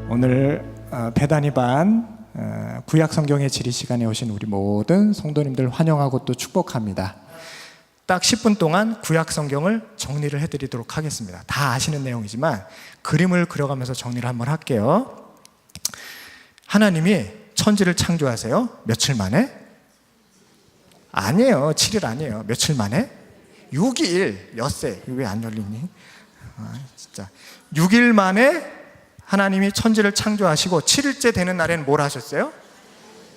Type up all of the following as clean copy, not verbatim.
오늘 배단위 반 구약 성경의 지리 시간에 오신 우리 모든 성도님들 환영하고 또 축복합니다. 딱 10분 동안 구약 성경을 정리를 해드리도록 하겠습니다. 다 아시는 내용이지만 그림을 그려가면서 정리를 한번 할게요. 하나님이 천지를 창조하세요. 며칠 만에? 아니에요. 7일 아니에요. 며칠 만에? 6일. 엿새. 왜 안 열리니? 진짜 6일 만에 하나님이 천지를 창조하시고 7일째 되는 날에는 뭘 하셨어요?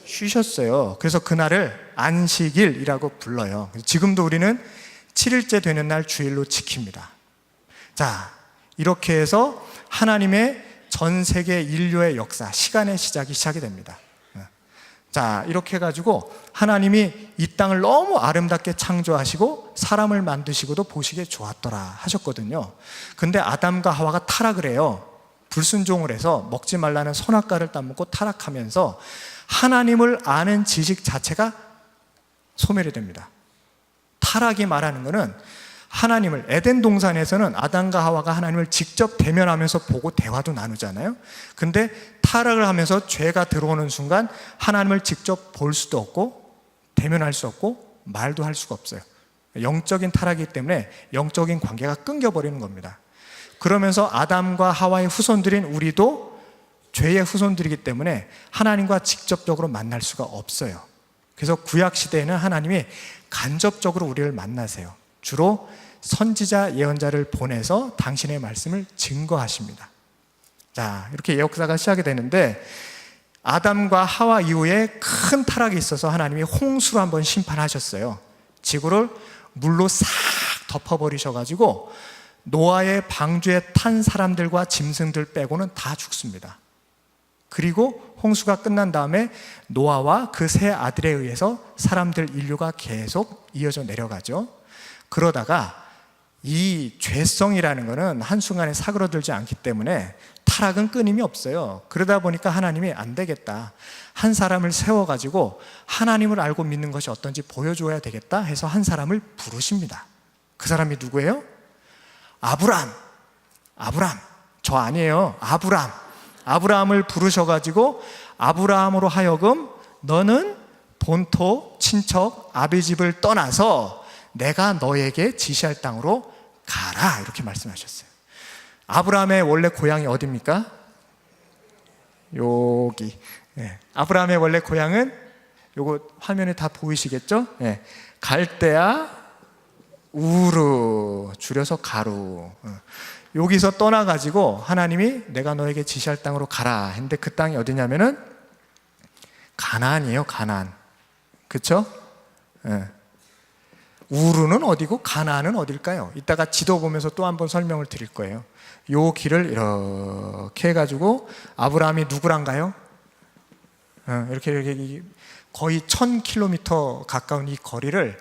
쉬셨어요. 그래서 그날을 안식일이라고 불러요. 지금도 우리는 7일째 되는 날 주일로 지킵니다. 자, 이렇게 해서 하나님의 전 세계 인류의 역사, 시간의 시작이 됩니다. 자, 이렇게 해가지고 하나님이 이 땅을 너무 아름답게 창조하시고 사람을 만드시고도 보시기에 좋았더라 하셨거든요. 근데 아담과 하와가 타락을 해요. 불순종을 해서 먹지 말라는 선악과를 따먹고 타락하면서 하나님을 아는 지식 자체가 소멸이 됩니다. 타락이 말하는 것은 하나님을, 에덴 동산에서는 아담과 하와가 하나님을 직접 대면하면서 보고 대화도 나누잖아요. 근데 타락을 하면서 죄가 들어오는 순간 하나님을 직접 볼 수도 없고 대면할 수 없고 말도 할 수가 없어요. 영적인 타락이기 때문에 영적인 관계가 끊겨버리는 겁니다. 그러면서 아담과 하와의 후손들인 우리도 죄의 후손들이기 때문에 하나님과 직접적으로 만날 수가 없어요. 그래서 구약 시대에는 하나님이 간접적으로 우리를 만나세요. 주로 선지자 예언자를 보내서 당신의 말씀을 증거하십니다. 자, 이렇게 역사가 시작이 되는데 아담과 하와 이후에 큰 타락이 있어서 하나님이 홍수로 한번 심판하셨어요. 지구를 물로 싹 덮어버리셔가지고 노아의 방주에 탄 사람들과 짐승들 빼고는 다 죽습니다. 그리고 홍수가 끝난 다음에 노아와 그 세 아들에 의해서 사람들 인류가 계속 이어져 내려가죠. 그러다가 이 죄성이라는 것은 한순간에 사그러들지 않기 때문에 타락은 끊임이 없어요. 그러다 보니까 하나님이 안 되겠다, 한 사람을 세워가지고 하나님을 알고 믿는 것이 어떤지 보여줘야 되겠다 해서 한 사람을 부르십니다. 그 사람이 누구예요? 아브람. 저 아니에요. 아브람을 부르셔가지고 아브람으로 하여금 너는 본토 친척 아비 집을 떠나서 내가 너에게 지시할 땅으로 가라, 이렇게 말씀하셨어요. 아브람의 원래 고향이 어디입니까? 여기. 아브람의 원래 고향은 요거 화면에 다 보이시겠죠? 갈대아 우르, 줄여서 가루. 여기서 떠나가지고 하나님이 내가 너에게 지시할 땅으로 가라 했는데 그 땅이 어디냐면은 가나안이에요. 가나안. 그쵸? 우르는 어디고 가나안은 어딜까요? 이따가 지도 보면서 또 한번 설명을 드릴 거예요. 요 길을 이렇게 해가지고 아브라함이 누구랑 가요? 이렇게 거의 1000km 가까운 이 거리를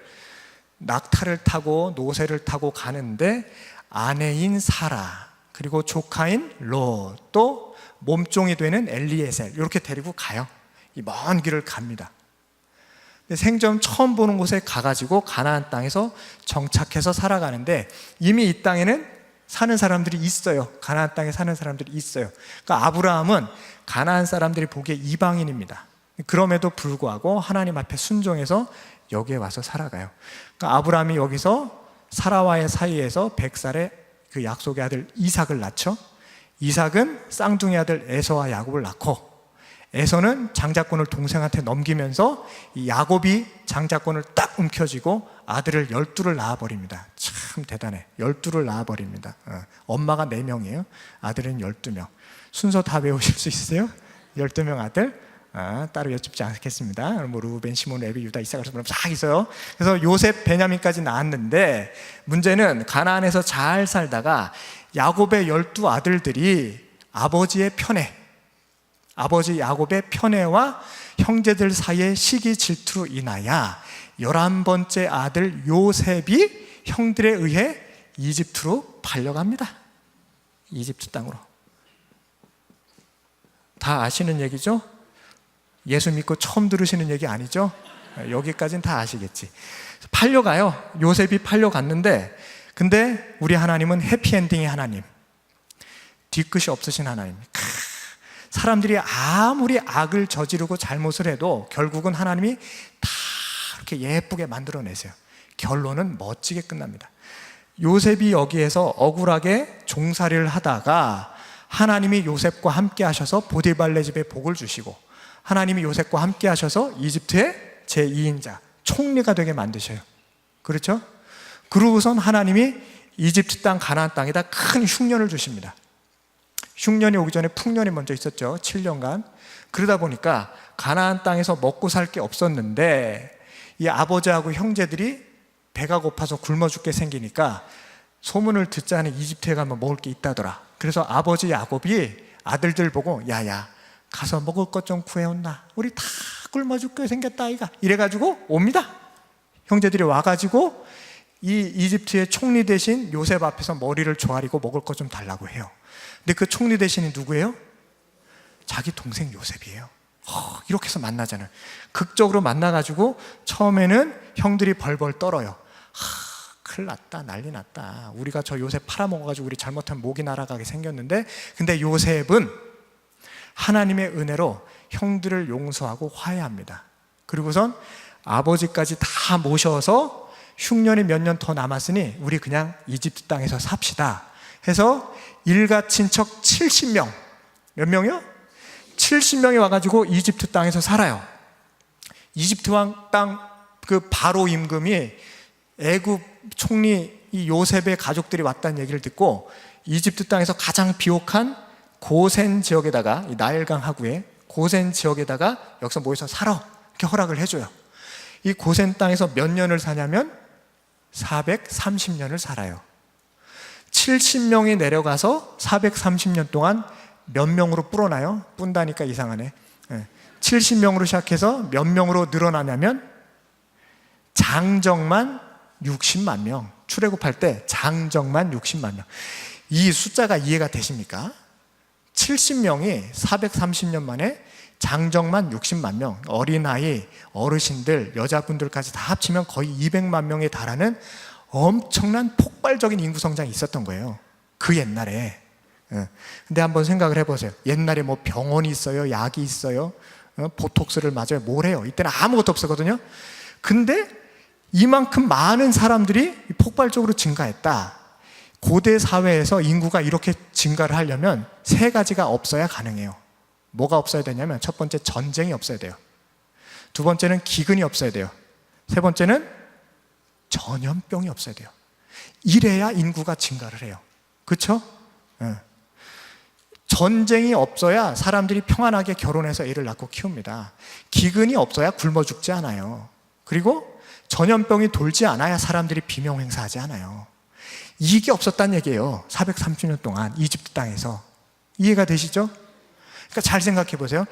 낙타를 타고 노새를 타고 가는데 아내인 사라, 그리고 조카인 롯, 또 몸종이 되는 엘리에셀, 이렇게 데리고 가요. 이 먼 길을 갑니다. 생전 처음 보는 곳에 가가지고 가나안 땅에서 정착해서 살아가는데 이미 이 땅에는 사는 사람들이 있어요. 가나안 땅에 사는 사람들이 있어요. 그러니까 아브라함은 가나안 사람들이 보기에 이방인입니다. 그럼에도 불구하고 하나님 앞에 순종해서 여기에 와서 살아가요. 그러니까 아브라함이 여기서 사라와의 사이에서 100살에 그 약속의 아들 이삭을 낳죠. 이삭은 쌍둥이 아들 에서와 야곱을 낳고, 에서는 장자권을 동생한테 넘기면서 이 야곱이 장자권을 딱 움켜쥐고 아들을 12를 낳아버립니다. 참 대단해. 12를 낳아버립니다. 엄마가 4명이에요. 아들은 12명. 순서 다 외우실 수 있어요? 12명 아들. 따로 여쭙지 않겠습니다. 뭐 루벤, 시몬, 레위, 유다, 이사갈 쫙 있어요. 그래서 요셉, 베냐민까지 나왔는데 문제는 가나안에서 잘 살다가 야곱의 12 아들들이 아버지 야곱의 편애와 형제들 사이의 시기 질투로 인하여 11번째 아들 요셉이 형들에 의해 이집트로 팔려갑니다. 이집트 땅으로. 다 아시는 얘기죠? 예수 믿고 처음 들으시는 얘기 아니죠? 여기까지는 다 아시겠지. 팔려가요. 요셉이 팔려갔는데, 근데 우리 하나님은 해피엔딩의 하나님, 뒤끝이 없으신 하나님. 사람들이 아무리 악을 저지르고 잘못을 해도 결국은 하나님이 다 이렇게 예쁘게 만들어내세요. 결론은 멋지게 끝납니다. 요셉이 여기에서 억울하게 종살이를 하다가 하나님이 요셉과 함께 하셔서 보디발네 집에 복을 주시고, 하나님이 요셉과 함께 하셔서 이집트의 제2인자 총리가 되게 만드셔요. 그렇죠? 그러고선 하나님이 이집트 땅 가나안 땅에다 큰 흉년을 주십니다. 흉년이 오기 전에 풍년이 먼저 있었죠. 7년간. 그러다 보니까 가나안 땅에서 먹고 살 게 없었는데 이 아버지하고 형제들이 배가 고파서 굶어 죽게 생기니까 소문을 듣자니 이집트에 가면 먹을 게 있다더라. 그래서 아버지 야곱이 아들들 보고 야야 가서 먹을 것 좀 구해온나, 우리 다 굶어 죽게 생겼다 아이가, 이래가지고 옵니다. 형제들이 와가지고 이 이집트의 총리 대신 요셉 앞에서 머리를 조아리고 먹을 것 좀 달라고 해요. 근데 그 총리 대신이 누구예요? 자기 동생 요셉이에요. 이렇게 해서 만나잖아요. 극적으로 만나가지고 처음에는 형들이 벌벌 떨어요. 큰일 났다, 난리 났다, 우리가 저 요셉 팔아먹어가지고 우리 잘못하면 목이 날아가게 생겼는데, 근데 요셉은 하나님의 은혜로 형들을 용서하고 화해합니다. 그리고선 아버지까지 다 모셔서 흉년이 몇 년 더 남았으니 우리 그냥 이집트 땅에서 삽시다 해서 일가 친척 70명, 몇 명이요? 70명이 와가지고 이집트 땅에서 살아요. 이집트 왕 땅 그 바로 임금이 애굽 총리 이 요셉의 가족들이 왔다는 얘기를 듣고 이집트 땅에서 가장 비옥한 고센 지역에다가, 이 나일강 하구에 고센 지역에다가 여기서 모여서 살아, 이렇게 허락을 해줘요. 이 고센 땅에서 몇 년을 사냐면 430년을 살아요. 70명이 내려가서 430년 동안 몇 명으로 불어나요? 뿐다니까 이상하네. 70명으로 시작해서 몇 명으로 늘어나냐면 장정만 60만 명. 출애굽할 때 장정만 60만 명. 이 숫자가 이해가 되십니까? 70명이 430년 만에 장정만 60만 명, 어린아이, 어르신들, 여자분들까지 다 합치면 거의 200만 명에 달하는 엄청난 폭발적인 인구 성장이 있었던 거예요. 그 옛날에. 근데 한번 생각을 해보세요. 옛날에 뭐 병원이 있어요? 약이 있어요? 보톡스를 맞아요? 뭘 해요? 이때는 아무것도 없었거든요. 근데 이만큼 많은 사람들이 폭발적으로 증가했다. 고대 사회에서 인구가 이렇게 증가를 하려면 세 가지가 없어야 가능해요. 뭐가 없어야 되냐면, 첫 번째 전쟁이 없어야 돼요. 두 번째는 기근이 없어야 돼요. 세 번째는 전염병이 없어야 돼요. 이래야 인구가 증가를 해요. 그렇죠? 전쟁이 없어야 사람들이 평안하게 결혼해서 애를 낳고 키웁니다. 기근이 없어야 굶어 죽지 않아요. 그리고 전염병이 돌지 않아야 사람들이 비명 행사하지 않아요. 이게 없었다는 얘기예요. 430년 동안 이집트 땅에서. 이해가 되시죠? 그러니까 잘 생각해 보세요.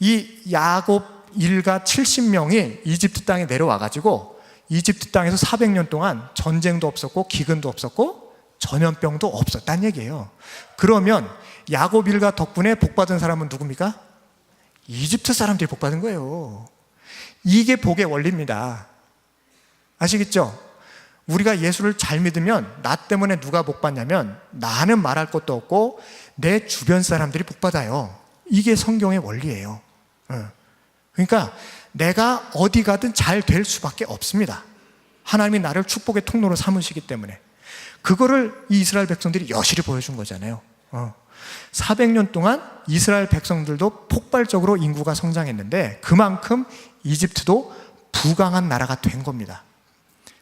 이 야곱 일가 70명이 이집트 땅에 내려와가지고 이집트 땅에서 400년 동안 전쟁도 없었고 기근도 없었고 전염병도 없었다는 얘기예요. 그러면 야곱 일가 덕분에 복받은 사람은 누굽니까? 이집트 사람들이 복받은 거예요. 이게 복의 원리입니다. 아시겠죠? 우리가 예수를 잘 믿으면 나 때문에 누가 복받냐면 나는 말할 것도 없고 내 주변 사람들이 복받아요. 이게 성경의 원리예요. 그러니까 내가 어디 가든 잘 될 수밖에 없습니다. 하나님이 나를 축복의 통로로 삼으시기 때문에. 그거를 이 이스라엘 백성들이 여실히 보여준 거잖아요. 400년 동안 이스라엘 백성들도 폭발적으로 인구가 성장했는데 그만큼 이집트도 부강한 나라가 된 겁니다.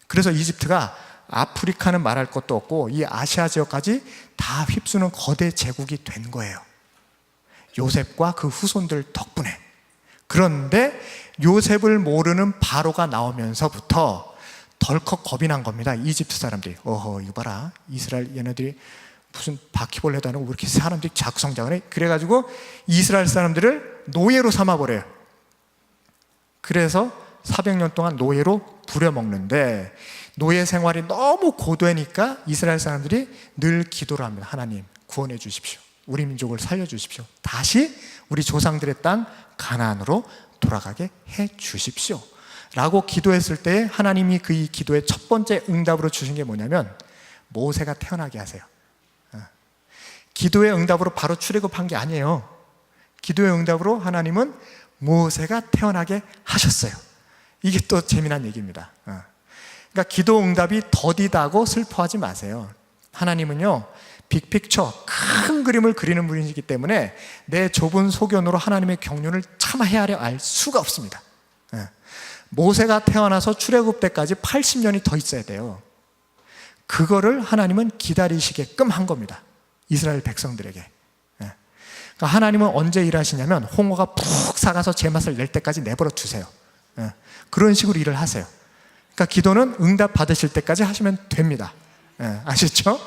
그래서 이집트가 아프리카는 말할 것도 없고 이 아시아 지역까지 다 휩쓰는 거대 제국이 된 거예요. 요셉과 그 후손들 덕분에. 그런데 요셉을 모르는 바로가 나오면서부터 덜컥 겁이 난 겁니다. 이집트 사람들이. 어허, 이거 봐라, 이스라엘 얘네들이 무슨 바퀴벌레도 아니고 왜 이렇게 사람들이 자꾸 성장을 해? 그래가지고 이스라엘 사람들을 노예로 삼아버려요. 그래서 400년 동안 노예로 부려먹는데, 노예 생활이 너무 고되니까 이스라엘 사람들이 늘 기도를 합니다. 하나님 구원해 주십시오. 우리 민족을 살려주십시오. 다시 우리 조상들의 땅 가나안으로 돌아가게 해 주십시오 라고 기도했을 때 하나님이 그 이 기도의 첫 번째 응답으로 주신 게 뭐냐면 모세가 태어나게 하세요. 기도의 응답으로 바로 출애굽한 게 아니에요. 기도의 응답으로 하나님은 모세가 태어나게 하셨어요. 이게 또 재미난 얘기입니다. 그러니까 기도 응답이 더디다고 슬퍼하지 마세요. 하나님은요, 빅픽처, 큰 그림을 그리는 분이기 때문에 내 좁은 소견으로 하나님의 경륜을 참 헤아려 알 수가 없습니다. 모세가 태어나서 출애굽 때까지 80년이 더 있어야 돼요. 그거를 하나님은 기다리시게끔 한 겁니다. 이스라엘 백성들에게. 그러니까 하나님은 언제 일하시냐면 홍어가 푹 삭아서 제맛을 낼 때까지 내버려 두세요. 그런 식으로 일을 하세요. 그러니까 기도는 응답 받으실 때까지 하시면 됩니다. 아시죠?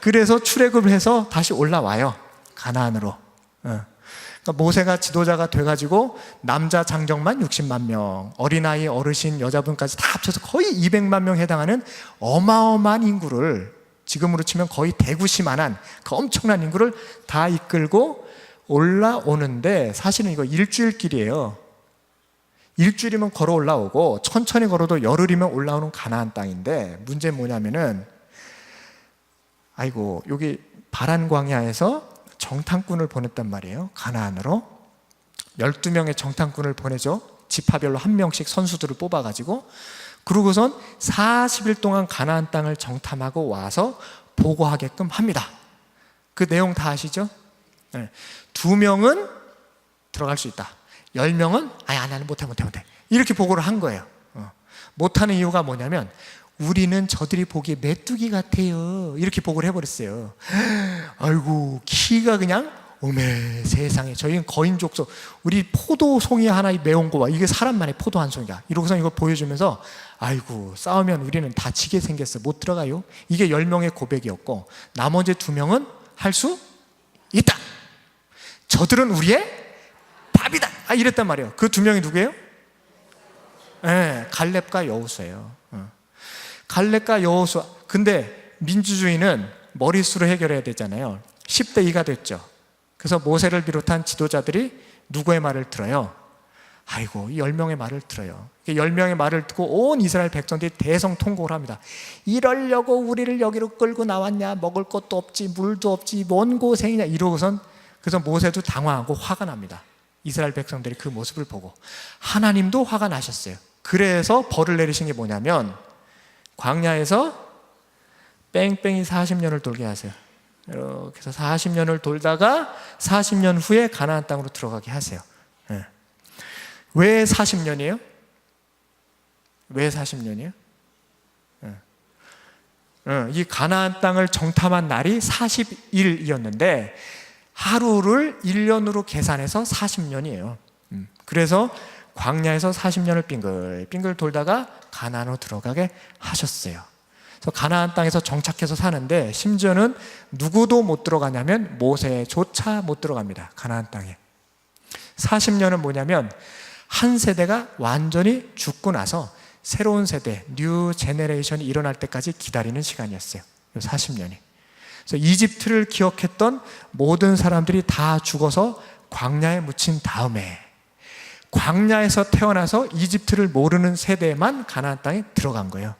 그래서 출애굽을 해서 다시 올라와요. 가나안으로. 그러니까 모세가 지도자가 돼가지고 남자 장정만 60만 명, 어린아이, 어르신, 여자분까지 다 합쳐서 거의 200만 명에 해당하는 어마어마한 인구를, 지금으로 치면 거의 대구시만한 그 엄청난 인구를 다 이끌고 올라오는데, 사실은 이거 일주일 길이에요. 일주일이면 걸어 올라오고 천천히 걸어도 열흘이면 올라오는 가나안 땅인데, 문제는 뭐냐면은, 아이고, 여기 바란 광야에서 정탐꾼을 보냈단 말이에요. 가나안으로 12명의 정탐꾼을 보내죠. 지파별로 한 명씩 선수들을 뽑아가지고, 그러고선 40일 동안 가나안 땅을 정탐하고 와서 보고하게끔 합니다. 그 내용 다 아시죠? 2명은 들어갈 수 있다, 10명은 나는 못해 이렇게 보고를 한 거예요. 못하는 이유가 뭐냐면, 우리는 저들이 보기에 메뚜기 같아요, 이렇게 보고를 해버렸어요. 아이고, 키가 그냥 어메 세상에, 저희는 거인족속, 우리 포도 송이 하나 매운 거 봐, 이게 사람만의 포도 한 송이야, 이러고서 이걸 보여주면서 아이고, 싸우면 우리는 다치게 생겼어, 못 들어가요. 이게 10명의 고백이었고, 나머지 2명은 할 수 있다, 저들은 우리의 밥이다, 이랬단 말이에요. 그 2명이 누구예요? 갈렙과 여호수예요. 갈렙과 여호수. 근데 민주주의는 머릿수로 해결해야 되잖아요. 10대 2가 됐죠. 그래서 모세를 비롯한 지도자들이 누구의 말을 들어요? 아이고, 이 10명의 말을 들어요. 10명의 말을 듣고 온 이스라엘 백성들이 대성통곡을 합니다. 이러려고 우리를 여기로 끌고 나왔냐, 먹을 것도 없지, 물도 없지, 뭔 고생이냐, 이러고선, 그래서 모세도 당황하고 화가 납니다. 이스라엘 백성들이 그 모습을 보고. 하나님도 화가 나셨어요. 그래서 벌을 내리신 게 뭐냐면, 광야에서 뺑뺑이 40년을 돌게 하세요. 이렇게 해서 40년을 돌다가 40년 후에 가나안 땅으로 들어가게 하세요. 왜 40년이에요? 왜 40년이에요? 이 가나안 땅을 정탐한 날이 40일이었는데 하루를 1년으로 계산해서 40년이에요. 그래서 광야에서 40년을 빙글빙글 돌다가 가나안으로 들어가게 하셨어요. 그래서 가나안 땅에서 정착해서 사는데, 심지어는 누구도 못 들어가냐면 모세조차 못 들어갑니다. 가나안 땅에. 40년은 뭐냐면, 한 세대가 완전히 죽고 나서 새로운 세대, 뉴 제네레이션이 일어날 때까지 기다리는 시간이었어요. 40년이. 그래서 이집트를 기억했던 모든 사람들이 다 죽어서 광야에 묻힌 다음에, 광야에서 태어나서 이집트를 모르는 세대만 가나안 땅에 들어간 거예요.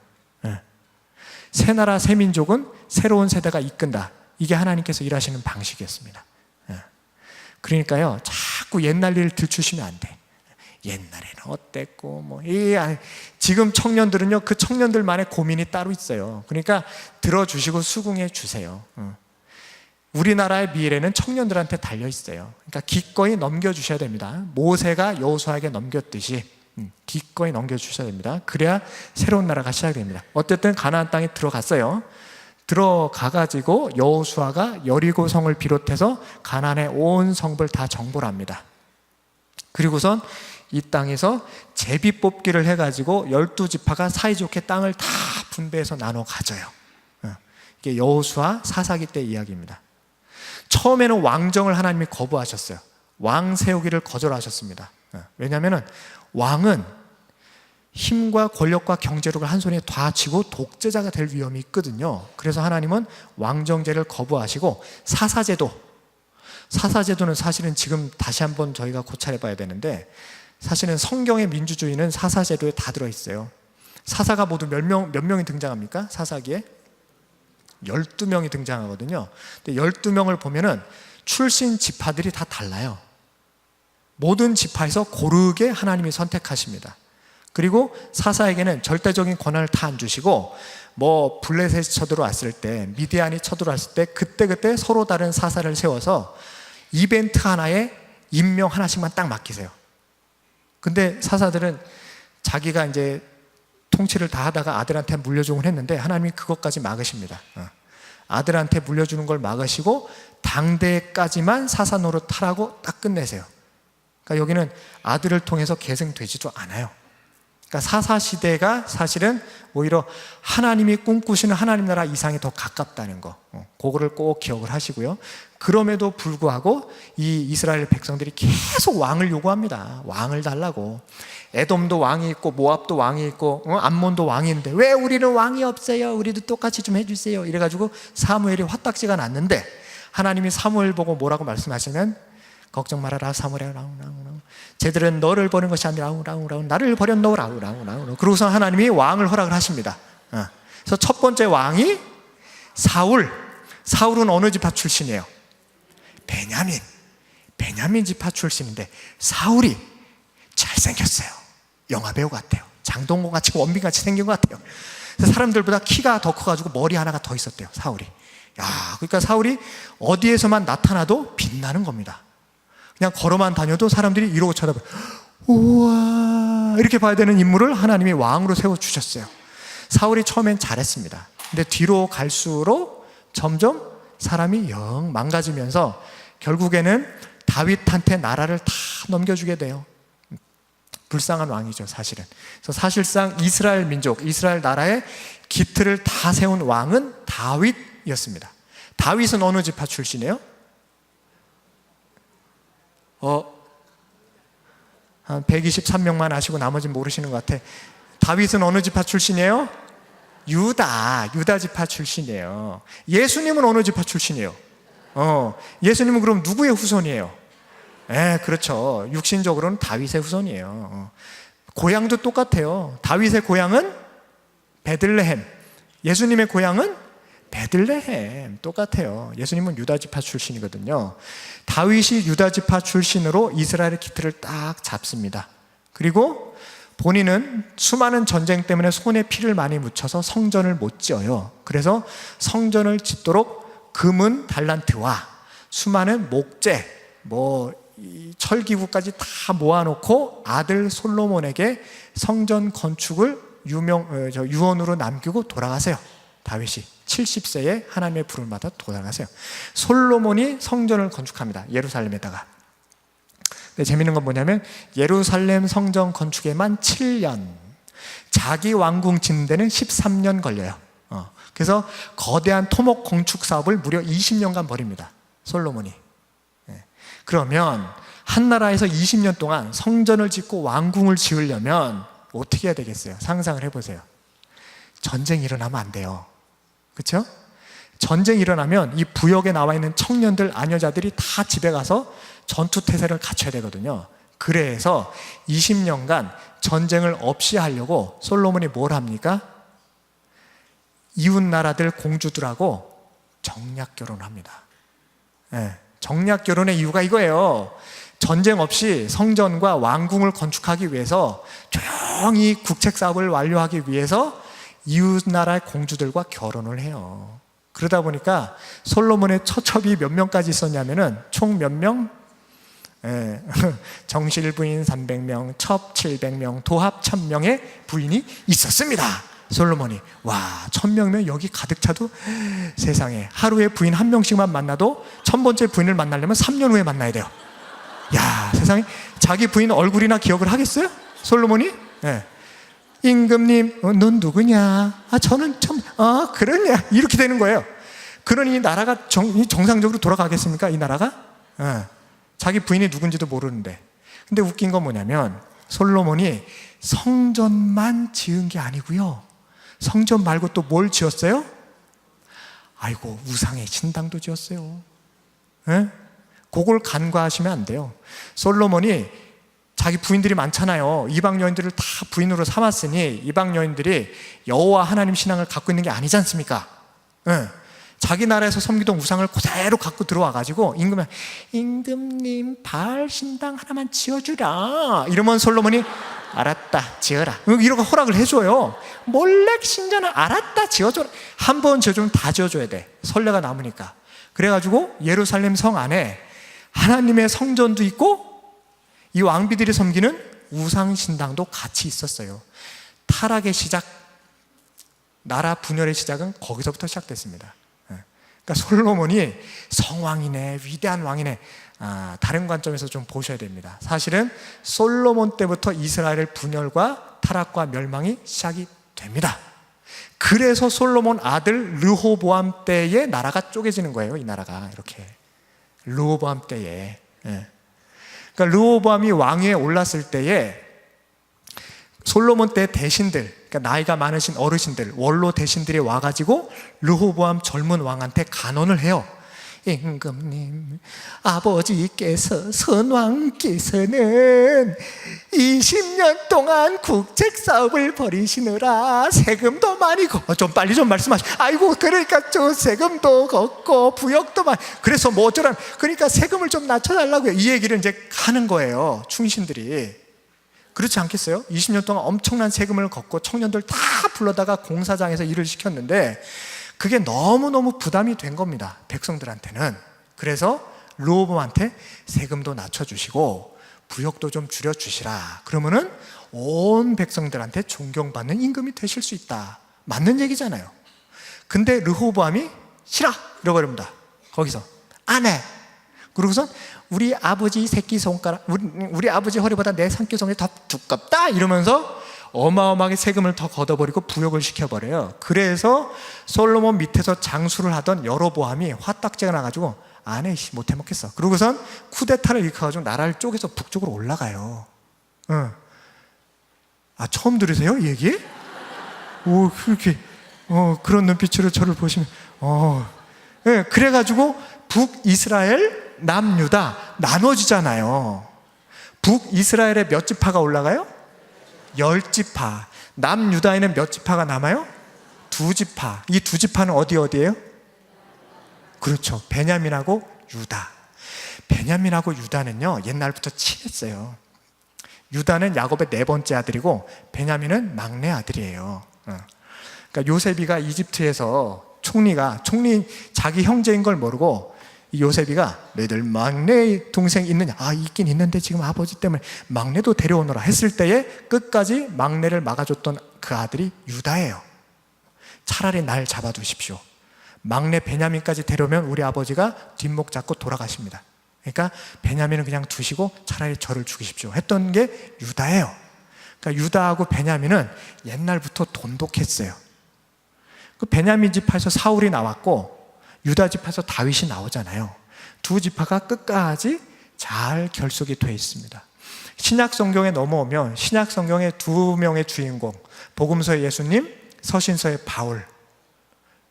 새 나라 새 민족은 새로운 세대가 이끈다, 이게 하나님께서 일하시는 방식이었습니다. 그러니까요, 자꾸 옛날 일을 들추시면 안 돼. 옛날에는 어땠고 지금 청년들은요, 그 청년들만의 고민이 따로 있어요. 그러니까 들어주시고 수긍해 주세요. 우리나라의 미래는 청년들한테 달려 있어요. 그러니까 기꺼이 넘겨주셔야 됩니다. 모세가 여호수아에게 넘겼듯이 기꺼이 넘겨주셔야 됩니다. 그래야 새로운 나라가 시작됩니다. 어쨌든 가나안 땅에 들어갔어요. 들어가가지고 여호수아가 여리고 성을 비롯해서 가나안의 온 성읍을 다 정벌 합니다. 그리고선 이 땅에서 제비 뽑기를 해가지고 12지파가 사이좋게 땅을 다 분배해서 나눠 가져요. 이게 여호수아 사사기 때 이야기입니다. 처음에는 왕정을 하나님이 거부하셨어요. 왕 세우기를 거절하셨습니다. 왜냐하면 왕은 힘과 권력과 경제력을 한 손에 다 쥐고 독재자가 될 위험이 있거든요. 그래서 하나님은 왕정제를 거부하시고 사사제도는 사실은 지금 다시 한번 저희가 고찰해 봐야 되는데, 사실은 성경의 민주주의는 사사제도에 다 들어있어요. 사사가 모두 몇 명이 등장합니까? 사사기에 12명이 등장하거든요. 근데 12명을 보면은 출신 지파들이 다 달라요. 모든 지파에서 고르게 하나님이 선택하십니다. 그리고 사사에게는 절대적인 권한을 다 안 주시고 뭐 블레셋이 쳐들어왔을 때, 미디안이 쳐들어왔을 때 그때그때 서로 다른 사사를 세워서 이벤트 하나에 임명 하나씩만 딱 맡기세요. 근데 사사들은 자기가 이제 통치를 다 하다가 아들한테 물려주곤 했는데 하나님이 그것까지 막으십니다. 아들한테 물려주는 걸 막으시고 당대까지만 사사 노릇하라고 딱 끝내세요. 그러니까 여기는 아들을 통해서 계승되지도 않아요. 그러니까 사사 시대가 사실은 오히려 하나님이 꿈꾸시는 하나님 나라 이상이 더 가깝다는 거, 그거를 꼭 기억을 하시고요. 그럼에도 불구하고 이 이스라엘 백성들이 계속 왕을 요구합니다. 왕을 달라고. 에돔도 왕이 있고 모압도 왕이 있고 암몬도 왕이 있는데 왜 우리는 왕이 없어요? 우리도 똑같이 좀 해주세요. 이래가지고 사무엘이 화딱지가 났는데 하나님이 사무엘 보고 뭐라고 말씀하시면 걱정 말아라 사무엘아, 쟤들은 너를 버린 것이 아니라 나를 버렸노라. 그러고서 하나님이 왕을 허락을 하십니다. 그래서 첫 번째 왕이 사울은 어느 지파 출신이에요? 베냐민 지파 출신인데 사울이 잘생겼어요. 영화배우 같아요. 장동건 같이 원빈 같이 생긴 것 같아요. 그래서 사람들보다 키가 더 커가지고 머리 하나가 더 있었대요. 사울이. 그러니까 사울이 어디에서만 나타나도 빛나는 겁니다. 그냥 걸어만 다녀도 사람들이 이러고 쳐다봐요. 우와, 이렇게 봐야 되는 인물을 하나님이 왕으로 세워주셨어요. 사울이 처음엔 잘했습니다. 근데 뒤로 갈수록 점점 사람이 영 망가지면서 결국에는 다윗한테 나라를 다 넘겨주게 돼요. 불쌍한 왕이죠, 사실은. 그래서 사실상 이스라엘 민족, 이스라엘 나라의 기틀을 다 세운 왕은 다윗이었습니다. 다윗은 어느 지파 출신이에요? 한 123명만 아시고 나머지는 모르시는 것 같아. 다윗은 어느 지파 출신이에요? 유다 지파 출신이에요. 예수님은 어느 지파 출신이에요? 예수님은 그럼 누구의 후손이에요? 그렇죠. 육신적으로는 다윗의 후손이에요. 고향도 똑같아요. 다윗의 고향은 베들레헴, 예수님의 고향은 베들레헴. 똑같아요. 예수님은 유다 지파 출신이거든요. 다윗이 유다 지파 출신으로 이스라엘의 기틀을 딱 잡습니다. 그리고 본인은 수많은 전쟁 때문에 손에 피를 많이 묻혀서 성전을 못 지어요. 그래서 성전을 짓도록 금은 달란트와 수많은 목재, 철기구까지 다 모아놓고 아들 솔로몬에게 성전 건축을 유언으로 남기고 돌아가세요. 다윗이 70세에 하나님의 부름을 받아 돌아가세요. 솔로몬이 성전을 건축합니다. 예루살렘에다가. 근데 재밌는 건 뭐냐면 예루살렘 성전 건축에만 7년, 자기 왕궁 짓는 데는 13년 걸려요. 그래서 거대한 토목 건축 사업을 무려 20년간 벌입니다. 솔로몬이. 그러면 한 나라에서 20년 동안 성전을 짓고 왕궁을 지으려면 어떻게 해야 되겠어요? 상상을 해보세요. 전쟁이 일어나면 안 돼요. 그렇죠? 전쟁이 일어나면 이 부역에 나와 있는 청년들, 아녀자들이 다 집에 가서 전투태세를 갖춰야 되거든요. 그래서 20년간 전쟁을 없이 하려고 솔로몬이 뭘 합니까? 이웃 나라들 공주들하고 정략 결혼합니다. 정략 결혼의 이유가 이거예요. 전쟁 없이 성전과 왕궁을 건축하기 위해서 조용히 국책 사업을 완료하기 위해서 이웃 나라의 공주들과 결혼을 해요. 그러다 보니까 솔로몬의 처첩이 몇 명까지 있었냐면은 총 몇 명? 정실 부인 300명, 첩 700명, 도합 1000명의 부인이 있었습니다. 솔로몬이. 와, 1000명이면 여기 가득 차도 세상에 하루에 부인 한 명씩만 만나도 1000번째 부인을 만나려면 3년 후에 만나야 돼요. 야, 세상에. 자기 부인 얼굴이나 기억을 하겠어요? 솔로몬이? 임금님, 넌 누구냐? 저는 좀, 그러냐? 이렇게 되는 거예요. 그러니 이 나라가 정상적으로 돌아가겠습니까? 이 나라가? 자기 부인이 누군지도 모르는데. 근데 웃긴 건 뭐냐면 솔로몬이 성전만 지은 게 아니고요, 성전 말고 또 뭘 지었어요? 아이고, 우상의 신당도 지었어요. 그걸 간과하시면 안 돼요. 솔로몬이 자기 부인들이 많잖아요. 이방 여인들을 다 부인으로 삼았으니 이방 여인들이 여호와 하나님 신앙을 갖고 있는 게 아니지 않습니까? 자기 나라에서 섬기던 우상을 그대로 갖고 들어와가지고 임금님 바알 신당 하나만 지어주라 이러면 솔로몬이 알았다 지어라 이러고 허락을 해줘요. 몰렉 신전은 알았다 지어줘라. 한 번 지어주면 다 지어줘야 돼. 선례가 남으니까. 그래가지고 예루살렘 성 안에 하나님의 성전도 있고 이 왕비들이 섬기는 우상 신당도 같이 있었어요. 타락의 시작, 나라 분열의 시작은 거기서부터 시작됐습니다. 그러니까 솔로몬이 성왕이네, 위대한 왕이네, 다른 관점에서 좀 보셔야 됩니다. 사실은 솔로몬 때부터 이스라엘의 분열과 타락과 멸망이 시작이 됩니다. 그래서 솔로몬 아들 르호보암 때에 나라가 쪼개지는 거예요. 이 나라가 이렇게 르호보암 때에. 그러니까 르호보암이 왕위에 올랐을 때에 솔로몬 때 대신들, 그러니까 나이가 많으신 어르신들, 원로 대신들이 와가지고 르호보암 젊은 왕한테 간언을 해요. 임금님, 아버지께서 선왕께서는 20년 동안 국책 사업을 벌이시느라 세금도 많이 좀 빨리 좀 말씀하시고, 아이고 그러니까 저 세금도 걷고 부역도 많이, 그래서 뭐 어쩌란, 그러니까 세금을 좀 낮춰달라고요. 이 얘기를 이제 하는 거예요, 충신들이. 그렇지 않겠어요? 20년 동안 엄청난 세금을 걷고 청년들 다 불러다가 공사장에서 일을 시켰는데 그게 너무너무 부담이 된 겁니다, 백성들한테는. 그래서 르호보암한테 세금도 낮춰주시고 부역도 좀 줄여주시라. 그러면은 온 백성들한테 존경받는 임금이 되실 수 있다. 맞는 얘기잖아요. 근데 르호보암이 싫어 이러고 그럽니다. 거기서 안 해. 그러고선 우리 아버지 새끼 손가락, 우리 아버지 허리보다 내 새끼손이 더 두껍다 이러면서 어마어마하게 세금을 더 걷어버리고 부역을 시켜버려요. 그래서 솔로몬 밑에서 장수를 하던 여로보암이 화딱지가 나가지고 안 해, 못 해먹겠어. 그러고선 쿠데타를 일으켜가지고 나라를 쪼개서 북쪽으로 올라가요. 처음 들으세요 이 얘기? 오, 그렇게 그런 눈빛으로 저를 보시면 그래가지고 북이스라엘, 남유다 나눠지잖아요. 북이스라엘에 몇 지파가 올라가요? 10지파. 남유다에는 몇 지파가 남아요? 2지파. 이 2지파는 어디예요? 그렇죠, 베냐민하고 유다. 베냐민하고 유다는요 옛날부터 친했어요. 유다는 야곱의 4번째 아들이고 베냐민은 막내 아들이에요. 그러니까 요셉이가 이집트에서 총리 자기 형제인 걸 모르고 이 요셉이가 너희들 막내 동생 있느냐? 있긴 있는데 지금 아버지 때문에 막내도 데려오너라 했을 때에 끝까지 막내를 막아줬던 그 아들이 유다예요. 차라리 날 잡아두십시오. 막내 베냐민까지 데려오면 우리 아버지가 뒷목 잡고 돌아가십니다. 그러니까 베냐민은 그냥 두시고 차라리 저를 죽이십시오 했던 게 유다예요. 그러니까 유다하고 베냐민은 옛날부터 돈독했어요. 그 베냐민 지파에서 사울이 나왔고 유다 지파에서 다윗이 나오잖아요. 2지파가 끝까지 잘 결속이 되어 있습니다. 신약 성경에 넘어오면 신약 성경의 2명의 주인공, 복음서의 예수님, 서신서의 바울.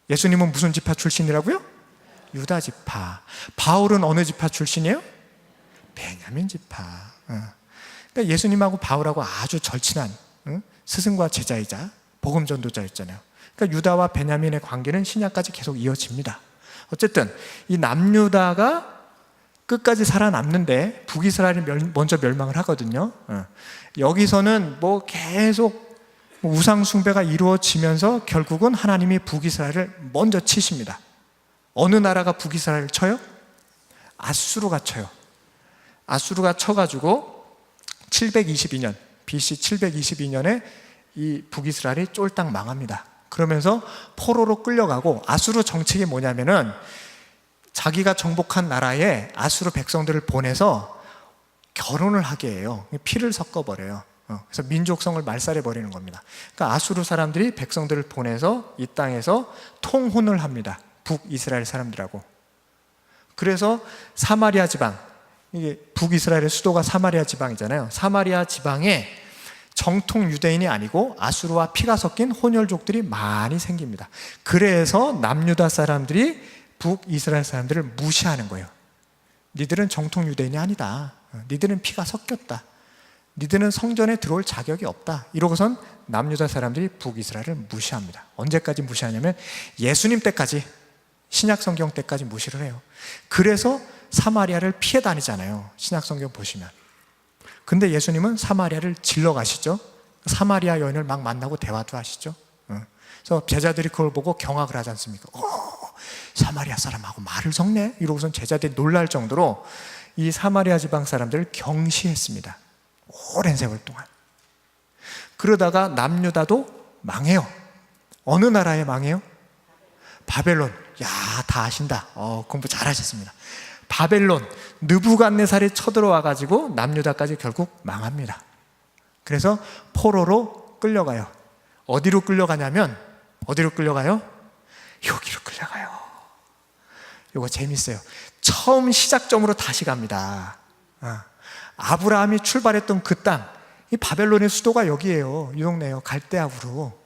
예수님은 무슨 지파 출신이라고요? 유다 지파. 바울은 어느 지파 출신이에요? 베냐민 지파. 그러니까 예수님하고 바울하고 아주 절친한 스승과 제자이자 복음 전도자였잖아요. 그러니까 유다와 베냐민의 관계는 신약까지 계속 이어집니다. 어쨌든 이 남유다가 끝까지 살아남는데 북이스라엘이 먼저 멸망을 하거든요. 여기서는 뭐 계속 우상 숭배가 이루어지면서 결국은 하나님이 북이스라엘을 먼저 치십니다. 어느 나라가 북이스라엘을 쳐요? 아수르가 쳐요. 아수르가 쳐가지고 722년 BC 722년에 이 북이스라엘이 쫄딱 망합니다. 그러면서 포로로 끌려가고, 아수르 정책이 뭐냐면은 자기가 정복한 나라에 아수르 백성들을 보내서 결혼을 하게 해요. 피를 섞어버려요. 그래서 민족성을 말살해버리는 겁니다. 그러니까 아수르 사람들이 백성들을 보내서 이 땅에서 통혼을 합니다. 북이스라엘 사람들하고. 그래서 사마리아 지방, 이게 북이스라엘의 수도가 사마리아 지방이잖아요. 사마리아 지방에 정통 유대인이 아니고 아수르와 피가 섞인 혼혈족들이 많이 생깁니다. 그래서 남유다 사람들이 북이스라엘 사람들을 무시하는 거예요. 니들은 정통 유대인이 아니다. 니들은 피가 섞였다. 니들은 성전에 들어올 자격이 없다. 이러고선 남유다 사람들이 북이스라엘을 무시합니다. 언제까지 무시하냐면 예수님 때까지 신약 성경 때까지 무시를 해요. 그래서 사마리아를 피해 다니잖아요. 신약 성경 보시면. 근데 예수님은 사마리아를 질러 가시죠. 사마리아 여인을 막 만나고 대화도 하시죠. 그래서 제자들이 그걸 보고 경악을 하지 않습니까? 사마리아 사람하고 말을 섞네? 이러고선 제자들이 놀랄 정도로 이 사마리아 지방 사람들을 경시했습니다. 오랜 세월 동안. 그러다가 남유다도 망해요. 어느 나라에 망해요? 바벨론. 야, 다 아신다. 공부 잘하셨습니다. 바벨론, 느부갓네살이 쳐들어와 가지고 남유다까지 결국 망합니다. 그래서 포로로 끌려가요. 어디로 끌려가냐면 어디로 끌려가요? 여기로 끌려가요. 이거 재밌어요. 처음 시작점으로 다시 갑니다. 아브라함이 출발했던 그 땅, 이 바벨론의 수도가 여기예요. 이 동네예요. 갈대아우로.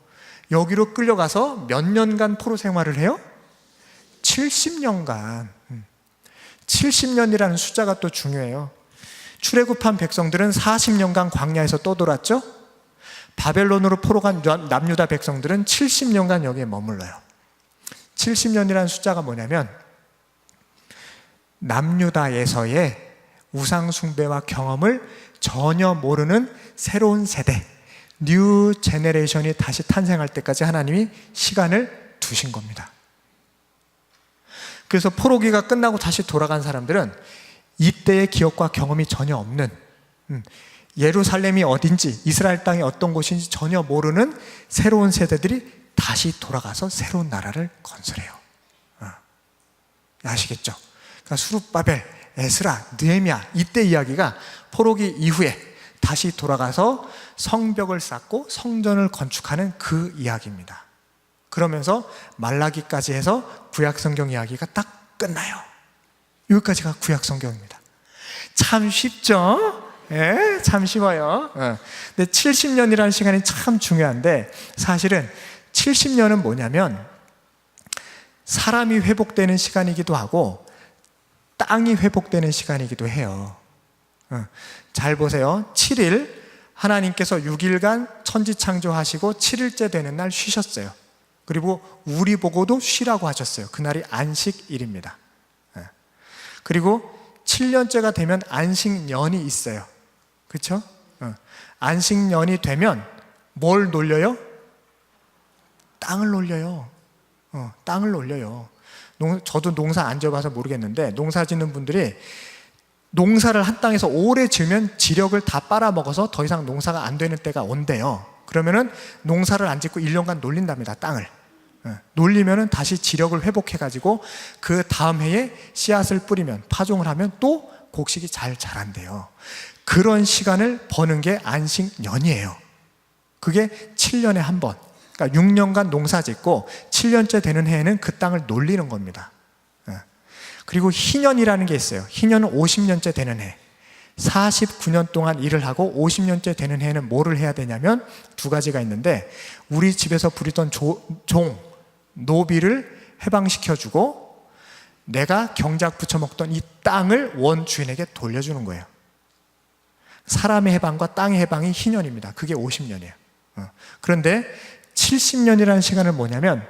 여기로 끌려가서 몇 년간 포로 생활을 해요? 70년간. 70년이라는 숫자가 또 중요해요. 출애굽한 백성들은 40년간 광야에서 떠돌았죠. 바벨론으로 포로 간 남유다 백성들은 70년간 여기에 머물러요. 70년이라는 숫자가 뭐냐면 남유다에서의 우상 숭배와 경험을 전혀 모르는 새로운 세대, 뉴 제네레이션이 다시 탄생할 때까지 하나님이 시간을 두신 겁니다. 그래서 포로기가 끝나고 다시 돌아간 사람들은 이때의 기억과 경험이 전혀 없는, 예루살렘이 어딘지, 이스라엘 땅이 어떤 곳인지 전혀 모르는 새로운 세대들이 다시 돌아가서 새로운 나라를 건설해요. 아시겠죠? 그러니까 수룹바벨, 에스라, 느헤미야, 이때 이야기가 포로기 이후에 다시 돌아가서 성벽을 쌓고 성전을 건축하는 그 이야기입니다. 그러면서 말라기까지 해서 구약성경 이야기가 딱 끝나요. 여기까지가 구약성경입니다. 참 쉽죠? 예, 참 쉬워요. 근데 70년이라는 시간이 참 중요한데, 사실은 70년은 뭐냐면 사람이 회복되는 시간이기도 하고 땅이 회복되는 시간이기도 해요. 잘 보세요. 7일 하나님께서 6일간 천지 창조하시고 7일째 되는 날 쉬셨어요. 그리고 우리 보고도 쉬라고 하셨어요. 그날이 안식일입니다. 그리고 7년째가 되면 안식년이 있어요. 그렇죠? 안식년이 되면 뭘 놀려요? 땅을 놀려요. 땅을 놀려요. 저도 농사 안 지어봐서 모르겠는데, 농사 짓는 분들이 농사를 한 땅에서 오래 지으면 지력을 다 빨아먹어서 더 이상 농사가 안 되는 때가 온대요. 그러면은 농사를 안 짓고 1년간 놀린답니다. 땅을 놀리면은 다시 지력을 회복해가지고 그 다음 해에 씨앗을 뿌리면, 파종을 하면 또 곡식이 잘 자란대요. 그런 시간을 버는 게 안식년이에요. 그게 7년에 한 번. 그러니까 6년간 농사 짓고 7년째 되는 해에는 그 땅을 놀리는 겁니다. 그리고 희년이라는 게 있어요. 희년은 50년째 되는 해. 49년 동안 일을 하고 50년째 되는 해에는 뭐를 해야 되냐면 두 가지가 있는데, 우리 집에서 부리던 노비를 해방시켜주고 내가 경작 부쳐먹던 이 땅을 원주인에게 돌려주는 거예요. 사람의 해방과 땅의 해방이 희년입니다. 그게 50년이에요. 그런데 70년이라는 시간은 뭐냐면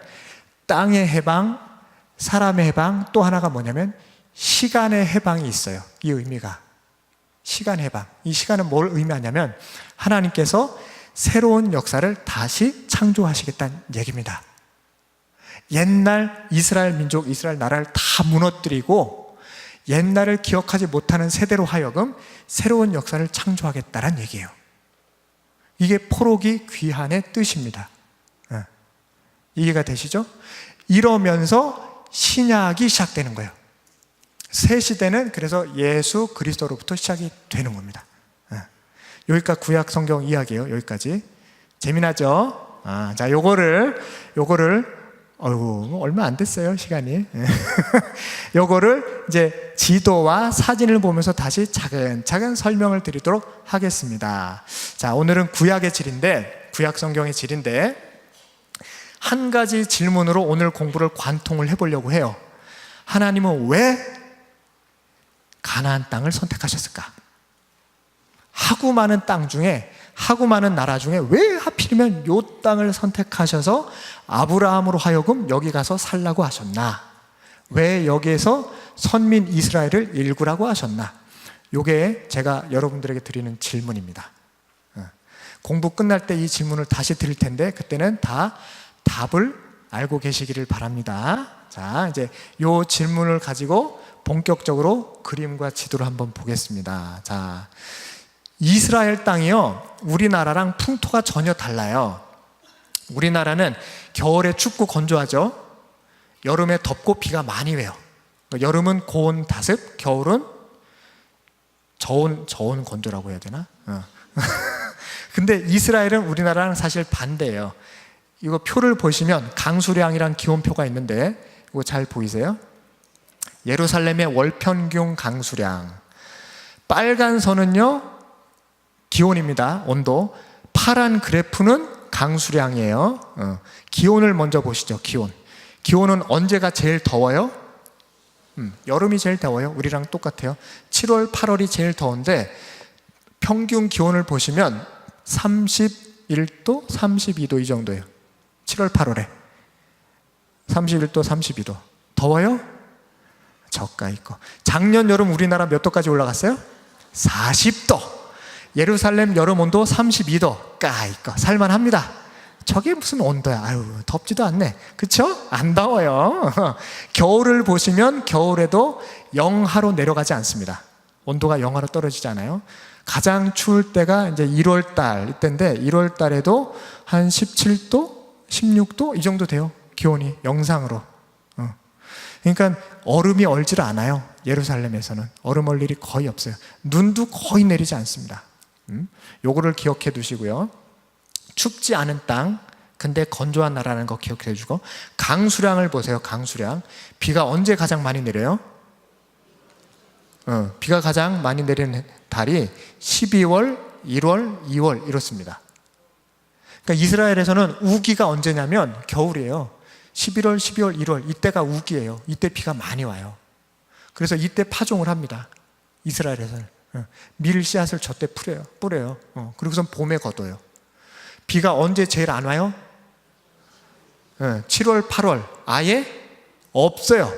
땅의 해방, 사람의 해방, 또 하나가 뭐냐면 시간의 해방이 있어요. 이 의미가 시간 해방. 이 시간은 뭘 의미하냐면 하나님께서 새로운 역사를 다시 창조하시겠다는 얘기입니다. 옛날 이스라엘 민족, 이스라엘 나라를 다 무너뜨리고 옛날을 기억하지 못하는 세대로 하여금 새로운 역사를 창조하겠다는 얘기예요. 이게 포로기 귀환의 뜻입니다. 이해가 되시죠? 이러면서 신약이 시작되는 거예요. 새 시대는 그래서 예수 그리스도로부터 시작이 되는 겁니다. 여기까지 구약 성경 이야기예요. 여기까지. 재미나죠? 자, 요거를 얼마 안 됐어요, 시간이. 요거를 이제 지도와 사진을 보면서 다시 차근차근 설명을 드리도록 하겠습니다. 자, 오늘은 구약 성경의 질인데, 한 가지 질문으로 오늘 공부를 관통을 해보려고 해요. 하나님은 왜 가나안 땅을 선택하셨을까? 하고 많은 땅 중에, 하고 많은 나라 중에 왜 하필이면 이 땅을 선택하셔서 아브라함으로 하여금 여기 가서 살라고 하셨나? 왜 여기에서 선민 이스라엘을 일구라고 하셨나? 이게 제가 여러분들에게 드리는 질문입니다. 공부 끝날 때 이 질문을 다시 드릴 텐데 그때는 다 답을 알고 계시기를 바랍니다. 자, 이제 이 질문을 가지고 본격적으로 그림과 지도를 한번 보겠습니다. 자, 이스라엘 땅이요, 우리나라랑 풍토가 전혀 달라요. 우리나라는 겨울에 춥고 건조하죠. 여름에 덥고 비가 많이 와요. 여름은 고온 다습, 겨울은 저온 건조라고 해야 되나? 근데 이스라엘은 우리나라랑 사실 반대예요. 이거 표를 보시면 강수량이란 기온표가 있는데 이거 잘 보이세요? 예루살렘의 월평균 강수량, 빨간 선은요 기온입니다. 온도. 파란 그래프는 강수량이에요. 기온을 먼저 보시죠. 기온은 언제가 제일 더워요? 여름이 제일 더워요. 우리랑 똑같아요. 7월, 8월이 제일 더운데 평균 기온을 보시면 31도, 32도 이 정도예요. 7월, 8월에 31도, 32도. 더워요? 저가 있고. 작년 여름 우리나라 몇 도까지 올라갔어요? 40도. 예루살렘 여름 온도 32도. 까이거 살만합니다. 저게 무슨 온도야? 아유, 덥지도 않네. 그쵸? 안 더워요. 겨울을 보시면 겨울에도 영하로 내려가지 않습니다. 온도가 영하로 떨어지지 않아요. 가장 추울 때가 이제 1월 달 이때인데 1월 달에도 한 17도, 16도 이 정도 돼요. 기온이 영상으로. 그러니까 얼음이 얼질 않아요. 예루살렘에서는 얼음 얼 일이 거의 없어요. 눈도 거의 내리지 않습니다. 요거를 기억해 두시고요. 춥지 않은 땅, 근데 건조한 나라라는 거 기억해 주고, 강수량을 보세요. 강수량. 비가 언제 가장 많이 내려요? 비가 가장 많이 내리는 달이 12월, 1월, 2월 이렇습니다. 그러니까 이스라엘에서는 우기가 언제냐면 겨울이에요. 11월, 12월, 1월 이때가 우기예요. 이때 비가 많이 와요. 그래서 이때 파종을 합니다. 이스라엘에서는 밀 씨앗을 저때 뿌려요. 그리고선 봄에 거둬요. 비가 언제 제일 안 와요? 7월, 8월 아예 없어요.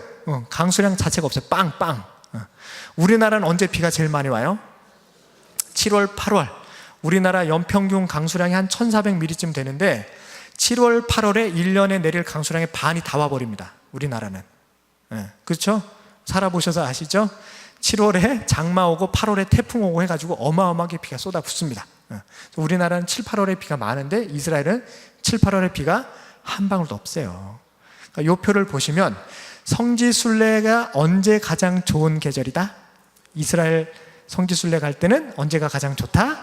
강수량 자체가 없어요. 빵빵. 우리나라는 언제 비가 제일 많이 와요? 7월, 8월. 우리나라 연평균 강수량이 한 1400mm쯤 되는데 7월, 8월에 1년에 내릴 강수량의 반이 다 와버립니다. 우리나라는. 그렇죠? 살아보셔서 아시죠? 7월에 장마 오고 8월에 태풍 오고 해가지고 어마어마하게 비가 쏟아붓습니다. 우리나라는 7, 8월에 비가 많은데 이스라엘은 7, 8월에 비가 한 방울도 없어요. 그러니까 이 표를 보시면 성지순례가 언제 가장 좋은 계절이다? 이스라엘 성지순례 갈 때는 언제가 가장 좋다?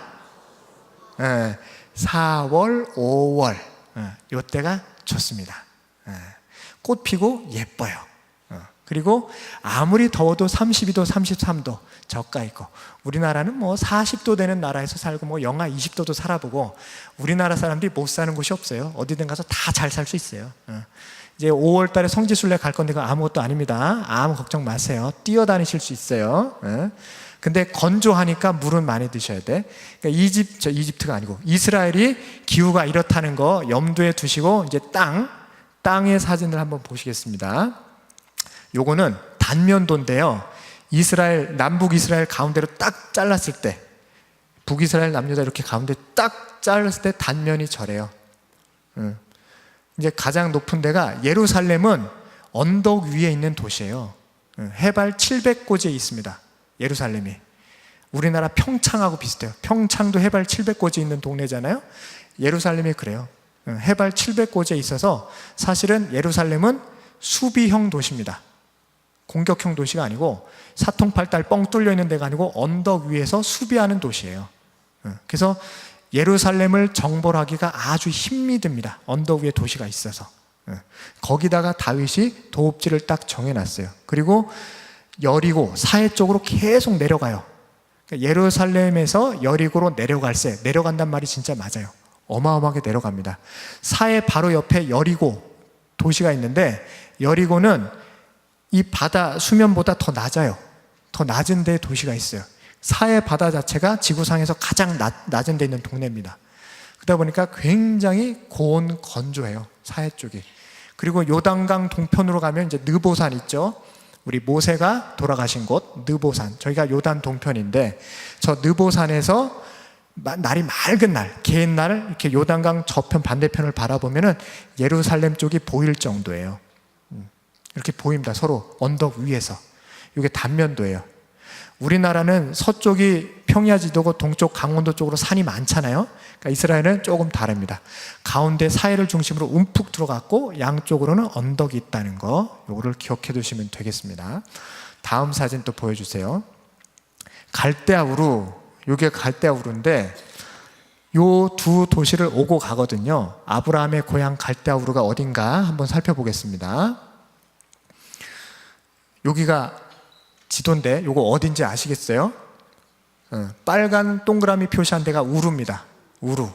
4월, 5월 이때가 좋습니다. 꽃 피고 예뻐요. 그리고 아무리 더워도 32도, 33도 저가 있고, 우리나라는 뭐 40도 되는 나라에서 살고 뭐 영하 20도도 살아보고, 우리나라 사람들이 못 사는 곳이 없어요. 어디든 가서 다 잘 살 수 있어요. 이제 5월 달에 성지순례 갈 건데 그거 아무것도 아닙니다. 아무 걱정 마세요. 뛰어다니실 수 있어요. 근데 건조하니까 물은 많이 드셔야 돼. 그러니까 이집트가 아니고 이스라엘이 기후가 이렇다는 거 염두에 두시고, 이제 땅의 사진을 한번 보시겠습니다. 요거는 단면도인데요. 남북 이스라엘 가운데로 딱 잘랐을 때, 북이스라엘 남유다 이렇게 가운데 딱 잘랐을 때 단면이 저래요. 이제 가장 높은 데가 예루살렘은 언덕 위에 있는 도시예요. 해발 700고지에 있습니다. 예루살렘이. 우리나라 평창하고 비슷해요. 평창도 해발 700고지 있는 동네잖아요. 예루살렘이 그래요. 해발 700고지에 있어서 사실은 예루살렘은 수비형 도시입니다. 공격형 도시가 아니고 사통팔달 뻥 뚫려 있는 데가 아니고 언덕 위에서 수비하는 도시예요. 그래서 예루살렘을 정벌하기가 아주 힘이 듭니다. 언덕 위에 도시가 있어서. 거기다가 다윗이 도읍지를 딱 정해놨어요. 그리고 여리고 사해 쪽으로 계속 내려가요. 그러니까 예루살렘에서 여리고로 내려간단 말이 진짜 맞아요. 어마어마하게 내려갑니다. 사해 바로 옆에 여리고 도시가 있는데, 여리고는 이 바다 수면보다 더 낮아요. 더 낮은 데에 도시가 있어요. 사해 바다 자체가 지구상에서 가장 낮은 데 있는 동네입니다. 그러다 보니까 굉장히 고온 건조해요. 사해 쪽이. 그리고 요단강 동편으로 가면 이제 느보산 있죠. 우리 모세가 돌아가신 곳 느보산. 저희가 요단 동편인데 저 느보산에서 날이 맑은 날, 개인 날 이렇게 요단강 저편 반대편을 바라보면은 예루살렘 쪽이 보일 정도예요. 이렇게 보입니다. 서로 언덕 위에서. 이게 단면도예요. 우리나라는 서쪽이 평야지도고 동쪽 강원도 쪽으로 산이 많잖아요. 그러니까 이스라엘은 조금 다릅니다. 가운데 사해를 중심으로 움푹 들어갔고 양쪽으로는 언덕이 있다는 거, 요거를 기억해 두시면 되겠습니다. 다음 사진 또 보여주세요. 갈대아 우루, 요게 갈대아 우루인데 요 두 도시를 오고 가거든요. 아브라함의 고향 갈대아 우루가 어딘가 한번 살펴보겠습니다. 여기가 지도인데 요거 어딘지 아시겠어요? 빨간 동그라미 표시한 데가 우루입니다. 우루.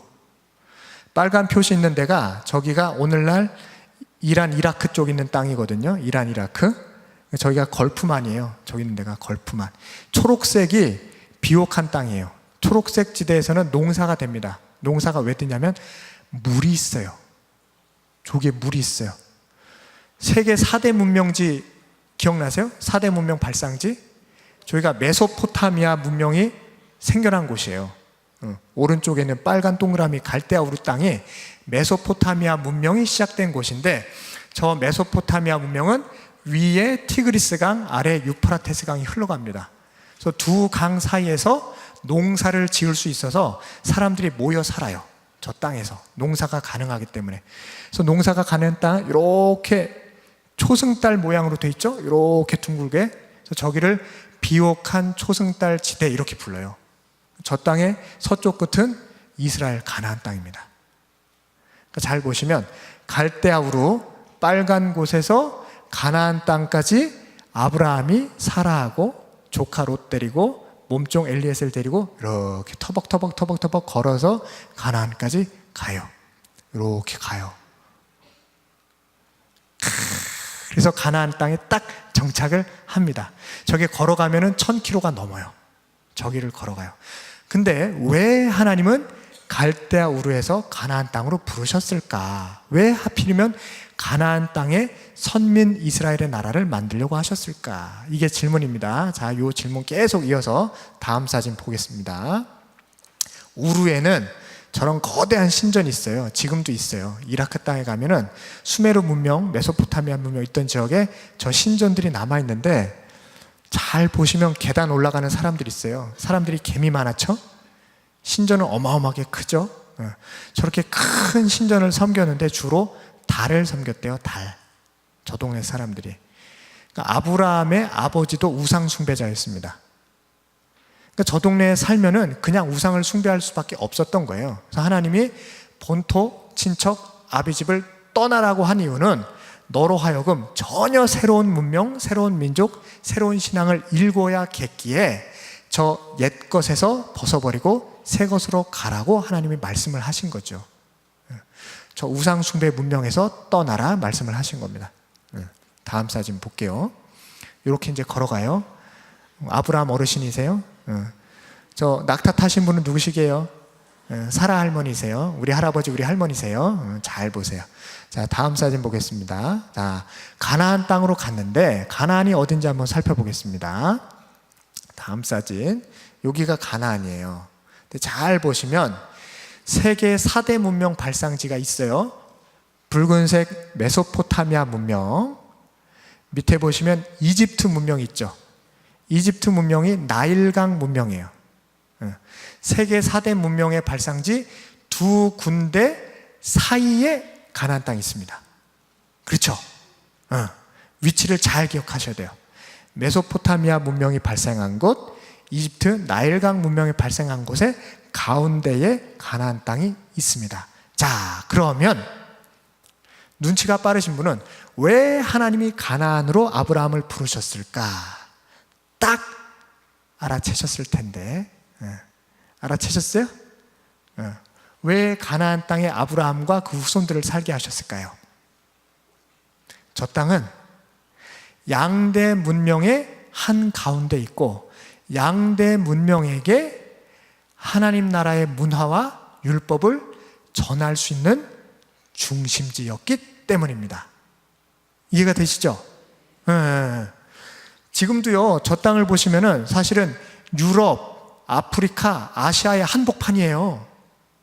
빨간 표시 있는 데가 저기가 오늘날 이란 이라크 쪽 있는 땅이거든요. 이란 이라크. 저기가 걸프만이에요. 저기 있는 데가 걸프만. 초록색이 비옥한 땅이에요. 초록색 지대에서는 농사가 됩니다. 농사가 왜 되냐면 물이 있어요. 저기에 물이 있어요. 세계 4대 문명지 기억나세요? 4대 문명 발상지? 저희가 메소포타미아 문명이 생겨난 곳이에요. 오른쪽에 있는 빨간 동그라미 갈대아 우루 땅이 메소포타미아 문명이 시작된 곳인데 저 메소포타미아 문명은 위에 티그리스강, 아래 유프라테스 강이 흘러갑니다. 그래서 두 강 사이에서 농사를 지을 수 있어서 사람들이 모여 살아요. 저 땅에서 농사가 가능하기 때문에. 그래서 농사가 가능한 땅 이렇게 초승달 모양으로 돼 있죠? 이렇게 둥글게. 그래서 저기를 비옥한 초승달 지대 이렇게 불러요. 저 땅의 서쪽 끝은 이스라엘 가나안 땅입니다. 그러니까 잘 보시면 갈대아 우루 빨간 곳에서 가나안 땅까지 아브라함이 사라하고 조카 롯 데리고 몸종 엘리에셀 데리고 이렇게 터벅터벅 걸어서 가나안까지 가요. 이렇게 가요. 그래서 가나안 땅에 딱 정착을 합니다. 저게 걸어가면은 1000km가 넘어요. 저기를 걸어가요. 근데 왜 하나님은 갈대아 우르에서 가나안 땅으로 부르셨을까? 왜 하필이면 가나안 땅에 선민 이스라엘의 나라를 만들려고 하셨을까? 이게 질문입니다. 자, 이 질문 계속 이어서 다음 사진 보겠습니다. 우르에는 저런 거대한 신전이 있어요. 지금도 있어요. 이라크 땅에 가면은 수메르 문명, 메소포타미아 문명 있던 지역에 저 신전들이 남아 있는데 잘 보시면 계단 올라가는 사람들이 있어요. 사람들이 개미 많았죠? 신전은 어마어마하게 크죠? 저렇게 큰 신전을 섬겼는데 주로 달을 섬겼대요. 달. 저 동네 사람들이. 그러니까 아브라함의 아버지도 우상 숭배자였습니다. 그러니까 저 동네에 살면은 그냥 우상을 숭배할 수밖에 없었던 거예요. 그래서 하나님이 본토, 친척, 아비집을 떠나라고 한 이유는 너로 하여금 전혀 새로운 문명, 새로운 민족, 새로운 신앙을 일궈야겠기에 저 옛 것에서 벗어버리고 새 것으로 가라고 하나님이 말씀을 하신 거죠. 저 우상 숭배 문명에서 떠나라 말씀을 하신 겁니다. 다음 사진 볼게요. 이렇게 이제 걸어가요. 아브라함 어르신이세요? 저 낙타 타신 분은 누구시게요? 사라 할머니세요. 우리 할아버지, 우리 할머니세요. 잘 보세요. 자, 다음 사진 보겠습니다. 자, 가나안 땅으로 갔는데 가나안이 어딘지 한번 살펴보겠습니다. 다음 사진. 여기가 가나안이에요. 근데 잘 보시면 세계 4대 문명 발상지가 있어요. 붉은색 메소포타미아 문명, 밑에 보시면 이집트 문명 있죠. 이집트 문명이 나일강 문명이에요. 세계 4대 문명의 발상지 두 군데 사이에 가나안 땅이 있습니다. 그렇죠? 위치를 잘 기억하셔야 돼요. 메소포타미아 문명이 발생한 곳, 이집트 나일강 문명이 발생한 곳에 가운데에 가나안 땅이 있습니다. 자, 그러면 눈치가 빠르신 분은 왜 하나님이 가나안으로 아브라함을 부르셨을까? 딱 알아채셨을 텐데. 알아채셨어요? 왜 가나안 땅에 아브라함과 그 후손들을 살게 하셨을까요? 저 땅은 양대 문명의 한 가운데 있고 양대 문명에게 하나님 나라의 문화와 율법을 전할 수 있는 중심지였기 때문입니다. 이해가 되시죠? 예. 지금도요, 저 땅을 보시면은 사실은 유럽, 아프리카, 아시아의 한복판이에요.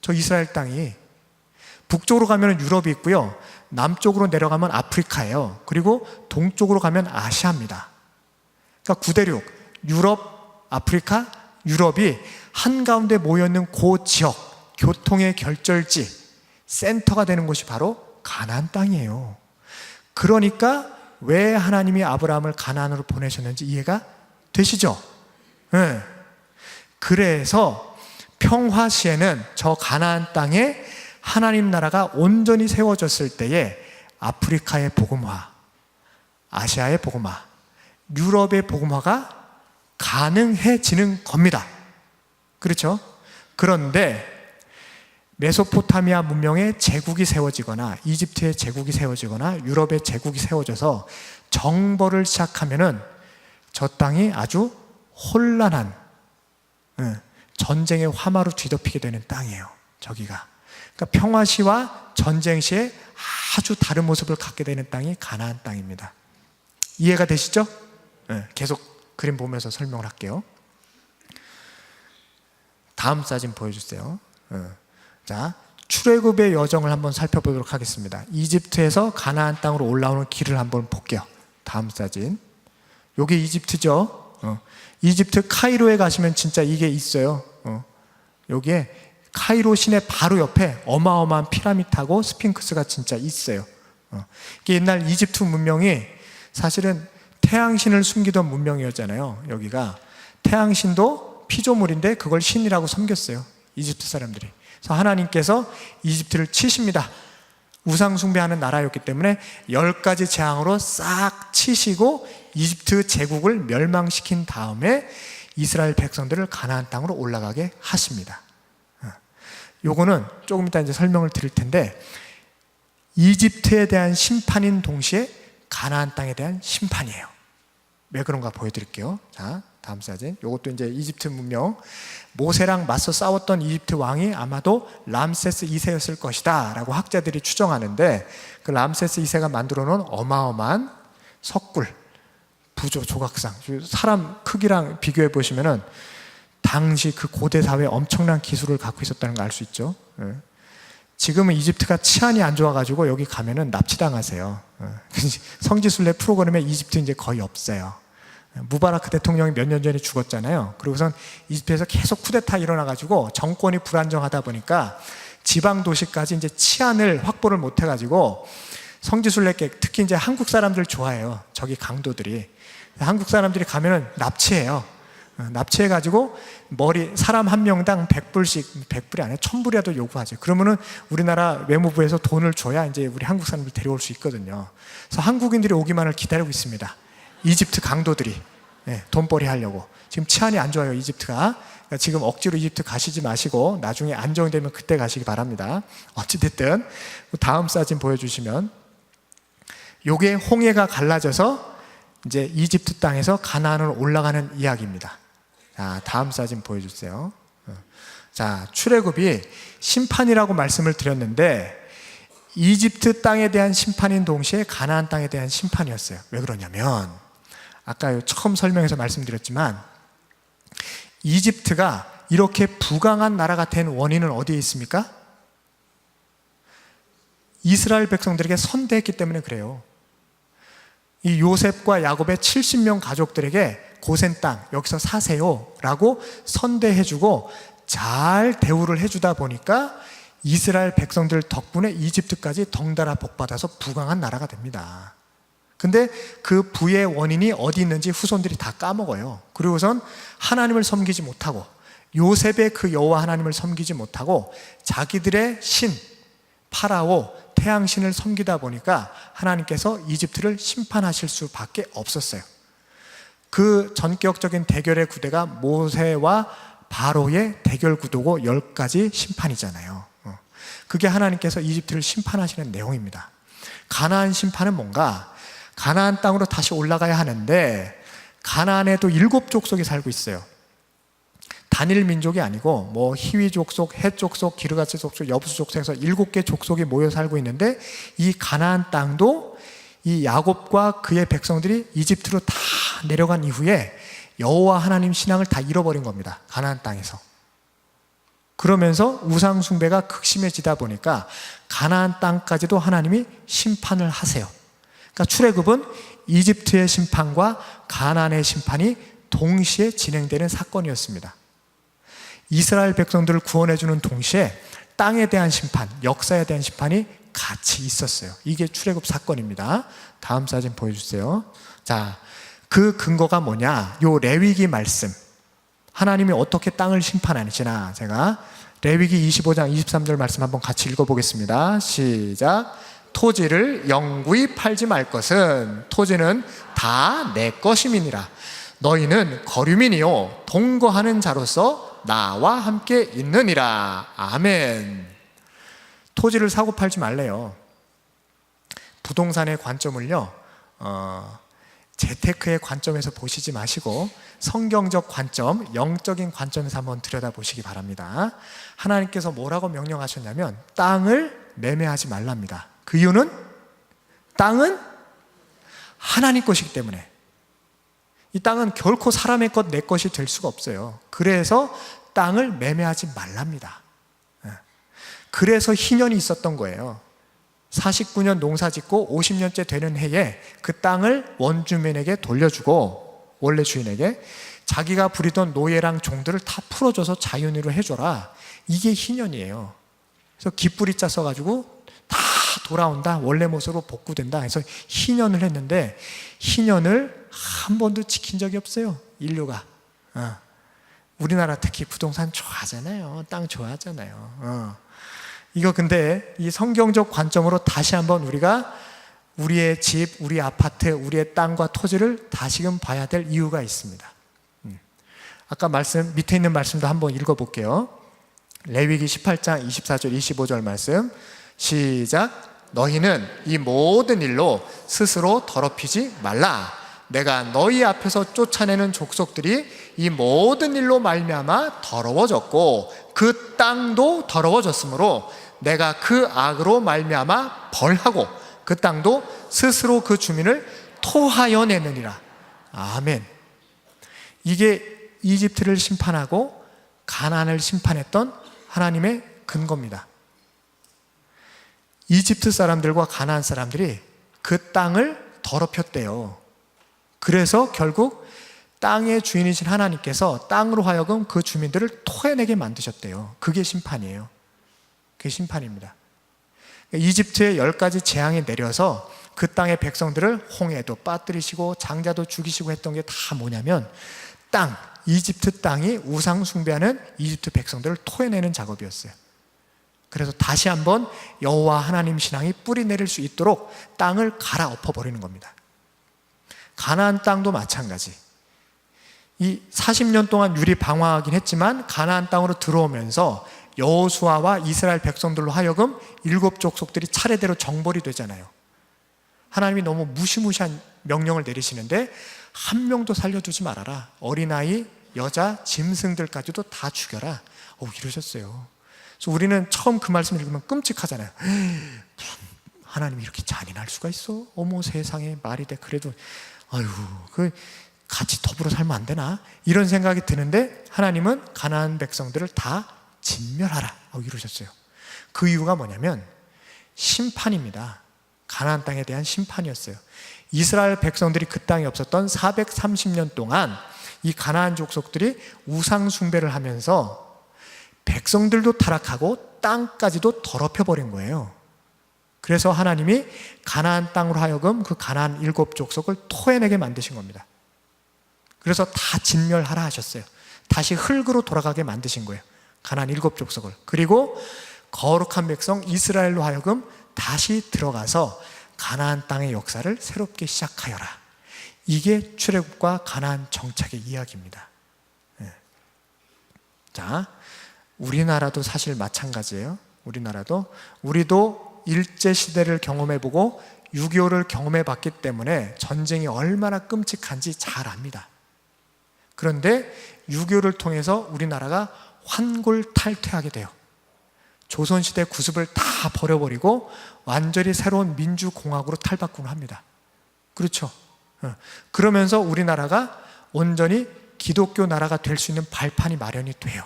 저 이스라엘 땅이. 북쪽으로 가면 유럽이 있고요, 남쪽으로 내려가면 아프리카예요. 그리고 동쪽으로 가면 아시아입니다. 그러니까 구대륙, 유럽, 아프리카, 유럽이 한가운데 모여있는 그 지역, 교통의 결절지, 센터가 되는 곳이 바로 가나안 땅이에요. 그러니까 왜 하나님이 아브라함을 가나안으로 보내셨는지 이해가 되시죠? 네. 그래서 평화시에는 저 가나안 땅에 하나님 나라가 온전히 세워졌을 때에 아프리카의 복음화, 아시아의 복음화, 유럽의 복음화가 가능해지는 겁니다. 그렇죠? 그런데 메소포타미아 문명의 제국이 세워지거나 이집트의 제국이 세워지거나 유럽의 제국이 세워져서 정벌을 시작하면은 저 땅이 아주 혼란한 전쟁의 화마로 뒤덮이게 되는 땅이에요. 저기가. 그러니까 평화시와 전쟁시에 아주 다른 모습을 갖게 되는 땅이 가나안 땅입니다. 이해가 되시죠? 계속 그림 보면서 설명을 할게요. 다음 사진 보여주세요. 자, 출애굽의 여정을 한번 살펴보도록 하겠습니다. 이집트에서 가나안 땅으로 올라오는 길을 한번 볼게요. 다음 사진. 요게 이집트죠. 이집트 카이로에 가시면 진짜 이게 있어요. 여기에 카이로 시내 바로 옆에 어마어마한 피라미드하고 스핑크스가 진짜 있어요. 이게 옛날 이집트 문명이 사실은 태양신을 숨기던 문명이었잖아요. 여기가 태양신도 피조물인데 그걸 신이라고 섬겼어요, 이집트 사람들이. 그래서 하나님께서 이집트를 치십니다. 우상 숭배하는 나라였기 때문에 10가지 재앙으로 싹 치시고 이집트 제국을 멸망시킨 다음에 이스라엘 백성들을 가나안 땅으로 올라가게 하십니다. 요거는 조금 이따 이제 설명을 드릴 텐데, 이집트에 대한 심판인 동시에 가나안 땅에 대한 심판이에요. 왜 그런가 보여드릴게요. 자, 다음 사진. 요것도 이제 이집트 문명, 모세랑 맞서 싸웠던 이집트 왕이 아마도 람세스 2세였을 것이다 라고 학자들이 추정하는데, 그 람세스 2세가 만들어 놓은 어마어마한 석굴, 부조 조각상, 사람 크기랑 비교해 보시면은 당시 그 고대 사회에 엄청난 기술을 갖고 있었다는 걸 알 수 있죠. 지금은 이집트가 치안이 안 좋아가지고 여기 가면은 납치당하세요. 성지순례 프로그램에 이집트 이제 거의 없어요. 무바라크 대통령이 몇 년 전에 죽었잖아요. 그리고선 이집트에서 계속 쿠데타 일어나가지고 정권이 불안정하다 보니까 지방 도시까지 이제 치안을 확보를 못해가지고 성지순례객, 특히 이제 한국 사람들 좋아해요. 저기 강도들이. 한국 사람들이 가면은 납치해요. 납치해가지고 사람 한 명당 100불씩, 100불이 아니라 1000불이라도 요구하죠. 그러면은 우리나라 외무부에서 돈을 줘야 이제 우리 한국 사람들 데려올 수 있거든요. 그래서 한국인들이 오기만을 기다리고 있습니다. 이집트 강도들이 돈벌이 하려고. 지금 치안이 안 좋아요, 이집트가. 그러니까 지금 억지로 이집트 가시지 마시고 나중에 안정되면 그때 가시기 바랍니다. 어찌됐든 다음 사진 보여주시면, 요게 홍해가 갈라져서 이제 이집트 땅에서 가나안으로 올라가는 이야기입니다. 자, 다음 사진 보여주세요. 자, 출애굽이 심판이라고 말씀을 드렸는데 이집트 땅에 대한 심판인 동시에 가나안 땅에 대한 심판이었어요. 왜 그러냐면, 아까 처음 설명해서 말씀드렸지만 이집트가 이렇게 부강한 나라가 된 원인은 어디에 있습니까? 이스라엘 백성들에게 선대했기 때문에 그래요. 이 요셉과 야곱의 70명 가족들에게 고센 땅 여기서 사세요 라고 선대해주고 잘 대우를 해주다 보니까 이스라엘 백성들 덕분에 이집트까지 덩달아 복받아서 부강한 나라가 됩니다. 근데 그 부의 원인이 어디 있는지 후손들이 다 까먹어요. 그리고선 하나님을 섬기지 못하고, 요셉의 그 여호와 하나님을 섬기지 못하고 자기들의 신 파라오 태양신을 섬기다 보니까 하나님께서 이집트를 심판하실 수밖에 없었어요. 그 전격적인 대결의 구도가 모세와 바로의 대결 구도고 10가지 심판이잖아요. 그게 하나님께서 이집트를 심판하시는 내용입니다. 가나안 심판은 뭔가? 가나안 땅으로 다시 올라가야 하는데 가나안에도 7족속이 살고 있어요. 단일 민족이 아니고 뭐 히위 족속, 헷 족속, 기르가스 족속, 여부수 족속에서 7개 족속이 모여 살고 있는데 이 가나안 땅도 이 야곱과 그의 백성들이 이집트로 다 내려간 이후에 여호와 하나님 신앙을 다 잃어버린 겁니다. 가나안 땅에서. 그러면서 우상 숭배가 극심해지다 보니까 가나안 땅까지도 하나님이 심판을 하세요. 그러니까 출애굽은 이집트의 심판과 가나안의 심판이 동시에 진행되는 사건이었습니다. 이스라엘 백성들을 구원해주는 동시에 땅에 대한 심판, 역사에 대한 심판이 같이 있었어요. 이게 출애굽 사건입니다. 다음 사진 보여주세요. 자, 그 근거가 뭐냐? 요 레위기 말씀, 하나님이 어떻게 땅을 심판하시나, 제가 레위기 25장 23절 말씀 한번 같이 읽어보겠습니다. 시작. 토지를 영구히 팔지 말 것은 토지는 다 내 것임이니라. 너희는 거류민이요 동거하는 자로서 나와 함께 있느니라. 아멘. 토지를 사고 팔지 말래요. 부동산의 관점을요, 재테크의 관점에서 보시지 마시고 성경적 관점, 영적인 관점에서 한번 들여다보시기 바랍니다. 하나님께서 뭐라고 명령하셨냐면 땅을 매매하지 말랍니다. 그 이유는 땅은 하나님 것이기 때문에. 이 땅은 결코 사람의 것, 내 것이 될 수가 없어요. 그래서 땅을 매매하지 말랍니다. 그래서 희년이 있었던 거예요. 49년 농사 짓고 50년째 되는 해에 그 땅을 원주민에게 돌려주고, 원래 주인에게 자기가 부리던 노예랑 종들을 다 풀어줘서 자유인으로 해줘라. 이게 희년이에요. 그래서 깃뿌리자 써가지고 다 돌아온다, 원래 모습으로 복구된다 해서 희년을 했는데, 희년을 한 번도 지킨 적이 없어요, 인류가. 우리나라 특히 부동산 좋아하잖아요. 땅 좋아하잖아요. 이거 근데 이 성경적 관점으로 다시 한번 우리가 우리의 집, 우리 아파트, 우리의 땅과 토지를 다시금 봐야 될 이유가 있습니다. 아까 말씀, 밑에 있는 말씀도 한번 읽어볼게요. 레위기 18장 24절 25절 말씀 시작. 너희는 이 모든 일로 스스로 더럽히지 말라. 내가 너희 앞에서 쫓아내는 족속들이 이 모든 일로 말미암아 더러워졌고 그 땅도 더러워졌으므로 내가 그 악으로 말미암아 벌하고 그 땅도 스스로 그 주민을 토하여 내느니라. 아멘. 이게 이집트를 심판하고 가나안을 심판했던 하나님의 근거입니다. 이집트 사람들과 가나안 사람들이 그 땅을 더럽혔대요. 그래서 결국 땅의 주인이신 하나님께서 땅으로 하여금 그 주민들을 토해내게 만드셨대요. 그게 심판이에요. 그게 심판입니다. 이집트의 10가지 재앙이 내려서 그 땅의 백성들을 홍해도 빠뜨리시고 장자도 죽이시고 했던 게 다 뭐냐면 땅, 이집트 땅이 우상 숭배하는 이집트 백성들을 토해내는 작업이었어요. 그래서 다시 한번 여호와 하나님 신앙이 뿌리 내릴 수 있도록 땅을 갈아엎어버리는 겁니다. 가나안 땅도 마찬가지. 이 40년 동안 유리 방황하긴 했지만 가나안 땅으로 들어오면서 여호수아와 이스라엘 백성들로 하여금 7족속들이 차례대로 정벌이 되잖아요. 하나님이 너무 무시무시한 명령을 내리시는데 한 명도 살려두지 말아라. 어린아이, 여자, 짐승들까지도 다 죽여라. 이러셨어요. 그래서 우리는 처음 그 말씀 읽으면 끔찍하잖아요. 하나님이 이렇게 잔인할 수가 있어? 어머 세상에, 말이 돼. 그래도 같이 더불어 살면 안 되나? 이런 생각이 드는데 하나님은 가나안 백성들을 다 진멸하라 이러셨어요. 그 이유가 뭐냐면 심판입니다. 가나안 땅에 대한 심판이었어요. 이스라엘 백성들이 그 땅에 없었던 430년 동안 이 가나안 족속들이 우상 숭배를 하면서 백성들도 타락하고 땅까지도 더럽혀버린 거예요. 그래서 하나님이 가나안 땅으로 하여금 그 가나안 7족속을 토해내게 만드신 겁니다. 그래서 다 진멸하라 하셨어요. 다시 흙으로 돌아가게 만드신 거예요. 가나안 7족속을. 그리고 거룩한 백성 이스라엘로 하여금 다시 들어가서 가나안 땅의 역사를 새롭게 시작하여라. 이게 출애굽과 가나안 정착의 이야기입니다. 자, 우리나라도 사실 마찬가지예요. 우리도 일제시대를 경험해보고 6.25를 경험해봤기 때문에 전쟁이 얼마나 끔찍한지 잘 압니다. 그런데 6.25를 통해서 우리나라가 환골탈퇴하게 돼요. 조선시대 구습을 다 버려버리고 완전히 새로운 민주공화국으로 탈바꿈을 합니다. 그렇죠. 그러면서 우리나라가 온전히 기독교 나라가 될 수 있는 발판이 마련이 돼요.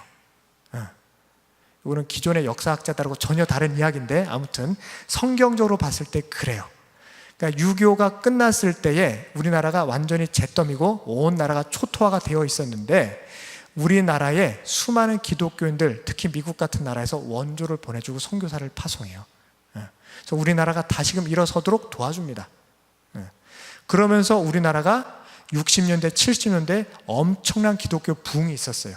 이거는 기존의 역사학자들하고 전혀 다른 이야기인데 아무튼 성경적으로 봤을 때 그래요. 그러니까 유교가 끝났을 때에 우리나라가 완전히 잿더미고 온 나라가 초토화가 되어 있었는데 우리나라에 수많은 기독교인들, 특히 미국 같은 나라에서 원조를 보내주고 선교사를 파송해요. 그래서 우리나라가 다시금 일어서도록 도와줍니다. 그러면서 우리나라가 60년대, 70년대 엄청난 기독교 부흥이 있었어요.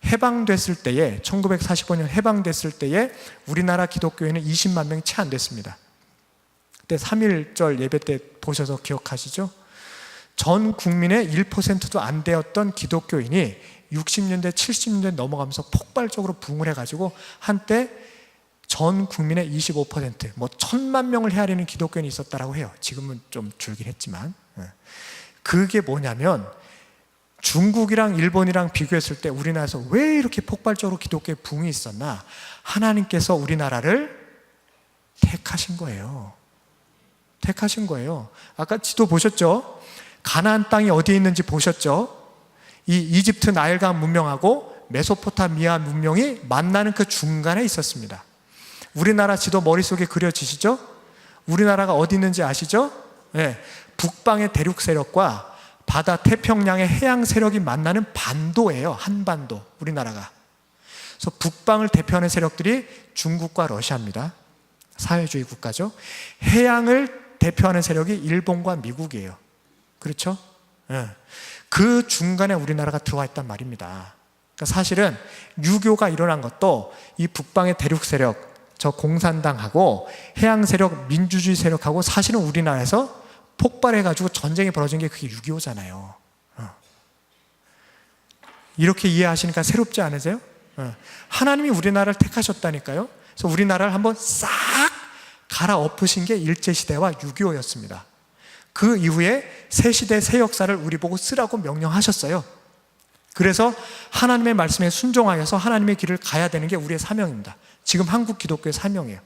해방됐을 때에 1945년 해방됐을 때에 우리나라 기독교인은 20만 명이 채 안 됐습니다. 그때 3.1절 예배 때 보셔서 기억하시죠? 전 국민의 1%도 안 되었던 기독교인이 60년대, 70년대 넘어가면서 폭발적으로 부흥을 해가지고 한때 전 국민의 25%, 1,000만 명을 헤아리는 기독교인이 있었다라고 해요. 지금은 좀 줄긴 했지만. 그게 뭐냐면 중국이랑 일본이랑 비교했을 때 우리나라에서 왜 이렇게 폭발적으로 기독교의 부흥이 있었나? 하나님께서 우리나라를 택하신 거예요. 택하신 거예요. 아까 지도 보셨죠? 가나안 땅이 어디에 있는지 보셨죠? 이 이집트 나일강 문명하고 메소포타미아 문명이 만나는 그 중간에 있었습니다. 우리나라 지도 머릿속에 그려지시죠? 우리나라가 어디 있는지 아시죠? 네. 북방의 대륙 세력과 바다 태평양의 해양 세력이 만나는 반도예요. 한반도, 우리나라가. 그래서 북방을 대표하는 세력들이 중국과 러시아입니다. 사회주의 국가죠. 해양을 대표하는 세력이 일본과 미국이에요. 그렇죠? 네. 그 중간에 우리나라가 들어와 있단 말입니다. 그러니까 사실은 유교가 일어난 것도 이 북방의 대륙 세력, 저 공산당하고 해양 세력, 민주주의 세력하고 사실은 우리나라에서 폭발해가지고 전쟁이 벌어진 게 그게 6.25잖아요. 이렇게 이해하시니까 새롭지 않으세요? 하나님이 우리나라를 택하셨다니까요. 그래서 우리나라를 한번 싹 갈아엎으신 게 일제시대와 6.25였습니다. 그 이후에 새 시대, 새 역사를 우리 보고 쓰라고 명령하셨어요. 그래서 하나님의 말씀에 순종하여서 하나님의 길을 가야 되는 게 우리의 사명입니다. 지금 한국 기독교의 사명이에요.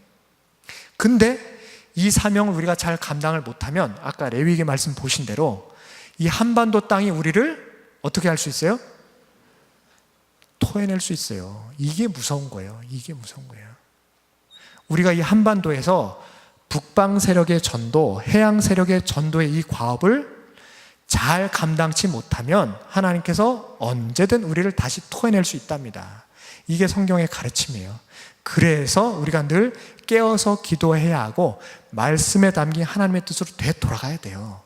근데 이 사명을 우리가 잘 감당을 못하면 아까 레위기 말씀 보신 대로 이 한반도 땅이 우리를 어떻게 할 수 있어요? 토해낼 수 있어요. 이게 무서운 거예요. 이게 무서운 거예요. 우리가 이 한반도에서 북방 세력의 전도, 해양 세력의 전도의 이 과업을 잘 감당치 못하면 하나님께서 언제든 우리를 다시 토해낼 수 있답니다. 이게 성경의 가르침이에요. 그래서 우리가 늘 깨어서 기도해야 하고 말씀에 담긴 하나님의 뜻으로 되돌아가야 돼요.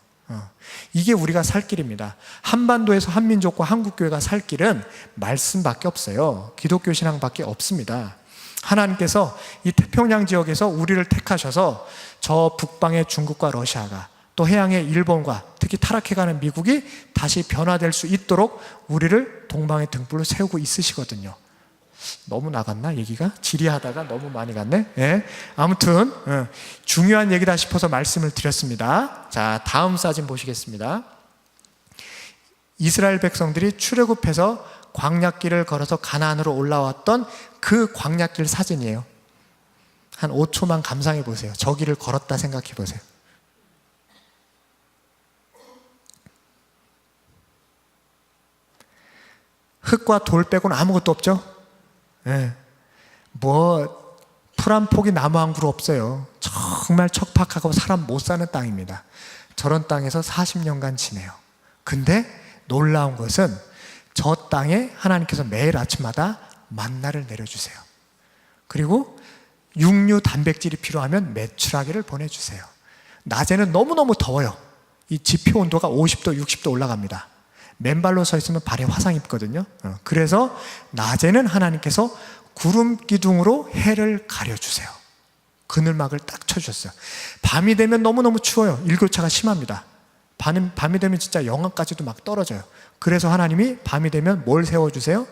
이게 우리가 살 길입니다. 한반도에서 한민족과 한국교회가 살 길은 말씀밖에 없어요. 기독교 신앙밖에 없습니다. 하나님께서 이 태평양 지역에서 우리를 택하셔서 저 북방의 중국과 러시아가 또 해양의 일본과 특히 타락해가는 미국이 다시 변화될 수 있도록 우리를 동방의 등불로 세우고 있으시거든요. 너무 나갔나 얘기가? 지리하다가 너무 많이 갔네. 네. 아무튼 중요한 얘기다 싶어서 말씀을 드렸습니다. 자, 다음 사진 보시겠습니다. 이스라엘 백성들이 출애굽해서 광야길을 걸어서 가나안으로 올라왔던 그 광야길 사진이에요. 한 5초만 감상해 보세요. 저 길을 걸었다 생각해 보세요. 흙과 돌 빼고는 아무것도 없죠? 네. 풀 한 폭이 나무 한 그루 없어요. 정말 척박하고 사람 못 사는 땅입니다. 저런 땅에서 40년간 지내요. 근데 놀라운 것은 저 땅에 하나님께서 매일 아침마다 만나를 내려주세요. 그리고 육류 단백질이 필요하면 메추라기를 보내주세요. 낮에는 너무너무 더워요. 이 지표 온도가 50도, 60도 올라갑니다. 맨발로 서 있으면 발에 화상 입거든요. 그래서 낮에는 하나님께서 구름 기둥으로 해를 가려주세요. 그늘막을 딱 쳐주셨어요. 밤이 되면 너무너무 추워요. 일교차가 심합니다. 밤이 되면 진짜 영하까지도 막 떨어져요. 그래서 하나님이 밤이 되면 뭘 세워주세요?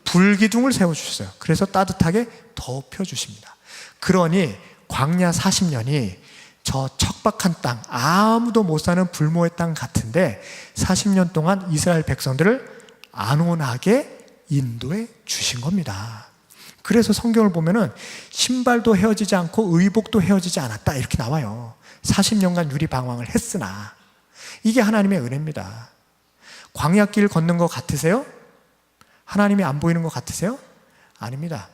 불기둥을 세워주셨어요. 그래서 따뜻하게 덮여주십니다. 그러니 광야 40년이 저 척박한 땅, 아무도 못 사는 불모의 땅 같은데 40년 동안 이스라엘 백성들을 안온하게 인도해 주신 겁니다. 그래서 성경을 보면은 신발도 헤어지지 않고 의복도 헤어지지 않았다 이렇게 나와요. 40년간 유리방황을 했으나. 이게 하나님의 은혜입니다. 광야길 걷는 것 같으세요? 하나님이 안 보이는 것 같으세요? 아닙니다.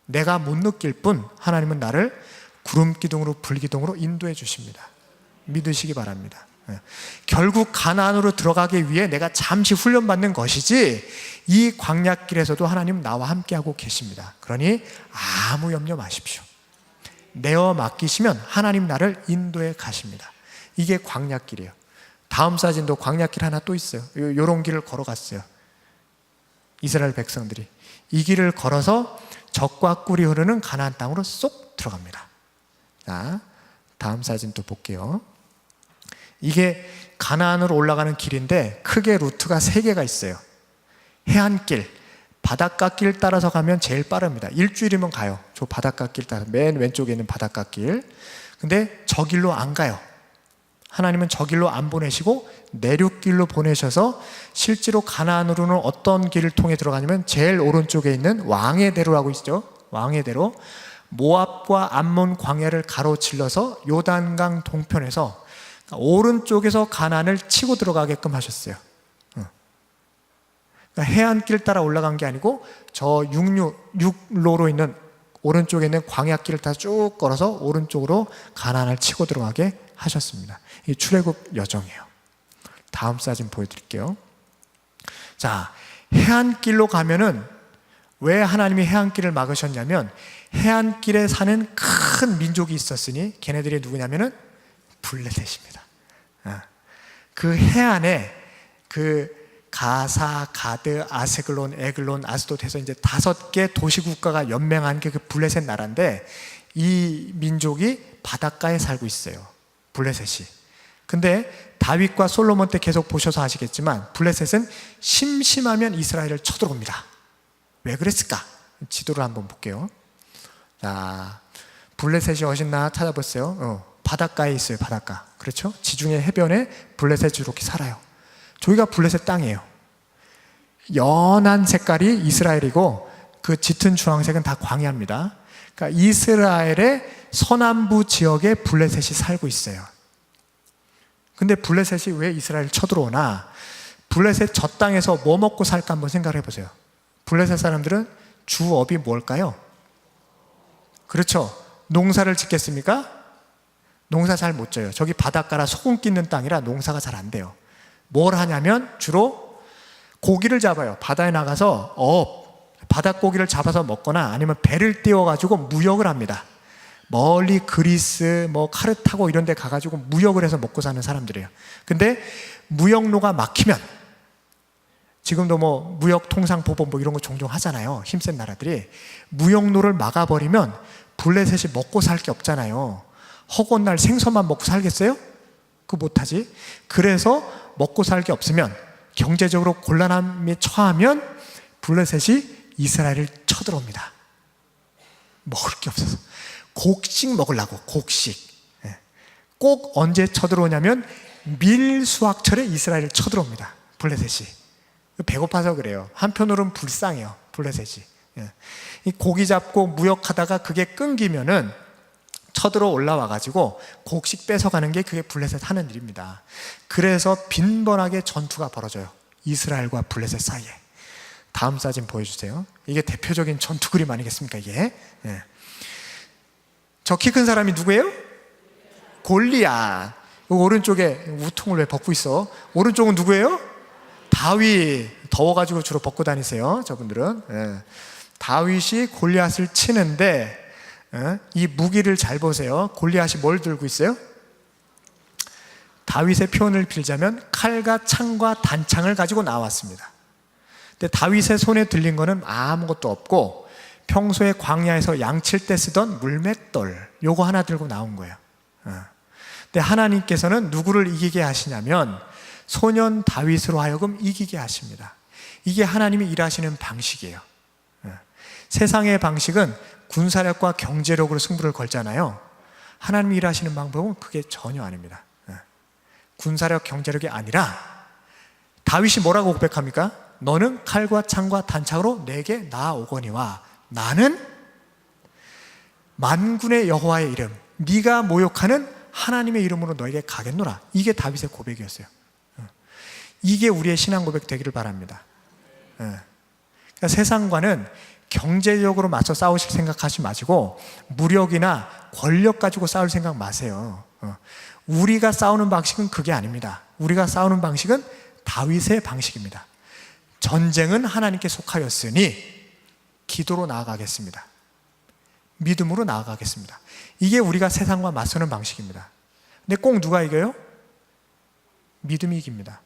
내가 못 느낄 뿐 하나님은 나를 구름기둥으로 불기둥으로 인도해 주십니다. 믿으시기 바랍니다. 결국 가나안으로 들어가기 위해 내가 잠시 훈련받는 것이지, 이 광야길에서도 하나님 나와 함께하고 계십니다. 그러니 아무 염려 마십시오. 내어 맡기시면 하나님 나를 인도해 가십니다. 이게 광야길이에요. 다음 사진도 광야길 하나 또 있어요. 요런 길을 걸어갔어요. 이스라엘 백성들이 이 길을 걸어서 젖과 꿀이 흐르는 가나안 땅으로 쏙 들어갑니다. 자, 다음 사진 또 볼게요. 이게 가나안으로 올라가는 길인데 크게 루트가 3개가 있어요. 해안길, 바닷가길 따라서 가면 제일 빠릅니다. 일주일이면 가요. 저 바닷가길 따라서 맨 왼쪽에 있는 바닷가길. 근데 저 길로 안 가요. 하나님은 저 길로 안 보내시고 내륙길로 보내셔서 실제로 가나안으로는 어떤 길을 통해 들어가냐면 제일 오른쪽에 있는 왕의 대로라고 있죠. 왕의 대로. 모압과 암몬 광야를 가로질러서 요단강 동편에서 오른쪽에서 가나안을 치고 들어가게끔 하셨어요. 그러니까 해안길 따라 올라간 게 아니고 저 육로로 있는 오른쪽에 있는 광야길을 다 쭉 걸어서 오른쪽으로 가나안을 치고 들어가게 하셨습니다. 이 출애굽 여정이에요. 다음 사진 보여드릴게요. 자, 해안길로 가면은 왜 하나님이 해안길을 막으셨냐면 해안길에 사는 큰 민족이 있었으니 걔네들이 누구냐면은 블레셋입니다. 그 해안에 그 가사, 가드, 아스글론, 에글론, 아스돗 해서 이제 5개 도시국가가 연맹한 게 그 블레셋 나라인데 이 민족이 바닷가에 살고 있어요. 블레셋이. 근데 다윗과 솔로몬 때 계속 보셔서 아시겠지만 블레셋은 심심하면 이스라엘을 쳐들어옵니다. 왜 그랬을까? 지도를 한번 볼게요. 자, 블레셋이 어딨나 찾아보세요. 바닷가에 있어요. 바닷가. 그렇죠? 지중해 해변에 블레셋이 이렇게 살아요. 저기가 블레셋 땅이에요. 연한 색깔이 이스라엘이고 그 짙은 주황색은 다 광야입니다. 그러니까 이스라엘의 서남부 지역에 블레셋이 살고 있어요. 근데 블레셋이 왜 이스라엘을 쳐들어오나? 블레셋 저 땅에서 뭐 먹고 살까 한번 생각을 해보세요. 블레셋 사람들은 주업이 뭘까요? 그렇죠. 농사를 짓겠습니까? 농사 잘 못 져요. 저기 바닷가라 소금 끼는 땅이라 농사가 잘 안 돼요. 뭘 하냐면 주로 고기를 잡아요. 바다에 나가서 바닷고기를 잡아서 먹거나 아니면 배를 띄워가지고 무역을 합니다. 멀리 그리스, 카르타고 이런 데 가가지고 무역을 해서 먹고 사는 사람들이에요. 근데 무역로가 막히면, 지금도 무역통상보복 이런 거 종종 하잖아요. 힘센 나라들이. 무역로를 막아버리면 블레셋이 먹고 살 게 없잖아요. 허구한 날 생선만 먹고 살겠어요? 그거 못하지. 그래서 먹고 살 게 없으면, 경제적으로 곤란함에 처하면 블레셋이 이스라엘을 쳐들어옵니다. 먹을 게 없어서. 곡식 먹으려고, 곡식. 꼭 언제 쳐들어오냐면 밀 수확철에 이스라엘을 쳐들어옵니다. 블레셋이. 배고파서 그래요. 한편으로는 불쌍해요. 블레셋이. 이 고기 잡고 무역하다가 그게 끊기면은 쳐들어 올라와가지고 곡식 뺏어가는 게 그게 블레셋 하는 일입니다. 그래서 빈번하게 전투가 벌어져요. 이스라엘과 블레셋 사이에. 다음 사진 보여주세요. 이게 대표적인 전투 그림 아니겠습니까, 이게? 저 키 큰 사람이 누구예요? 골리앗. 오른쪽에 우통을 왜 벗고 있어? 오른쪽은 누구예요? 다윗. 더워가지고 주로 벗고 다니세요, 저분들은. 다윗이 골리앗을 치는데 이 무기를 잘 보세요. 골리앗이 뭘 들고 있어요? 다윗의 표현을 빌자면 칼과 창과 단창을 가지고 나왔습니다. 근데 다윗의 손에 들린 거는 아무것도 없고 평소에 광야에서 양칠 때 쓰던 물맷돌, 요거 하나 들고 나온 거예요. 근데 하나님께서는 누구를 이기게 하시냐면 소년 다윗으로 하여금 이기게 하십니다. 이게 하나님이 일하시는 방식이에요. 세상의 방식은 군사력과 경제력으로 승부를 걸잖아요. 하나님이 일하시는 방법은 그게 전혀 아닙니다. 군사력, 경제력이 아니라 다윗이 뭐라고 고백합니까? 너는 칼과 창과 단창으로 내게 나아오거니와 나는 만군의 여호와의 이름, 네가 모욕하는 하나님의 이름으로 너에게 가겠노라. 이게 다윗의 고백이었어요. 이게 우리의 신앙 고백 되기를 바랍니다. 그러니까 세상과는 경제적으로 맞서 싸우실 생각하지 마시고 무력이나 권력 가지고 싸울 생각 마세요. 우리가 싸우는 방식은 그게 아닙니다. 우리가 싸우는 방식은 다윗의 방식입니다. 전쟁은 하나님께 속하였으니 기도로 나아가겠습니다. 믿음으로 나아가겠습니다. 이게 우리가 세상과 맞서는 방식입니다. 근데 꼭 누가 이겨요? 믿음이 이깁니다.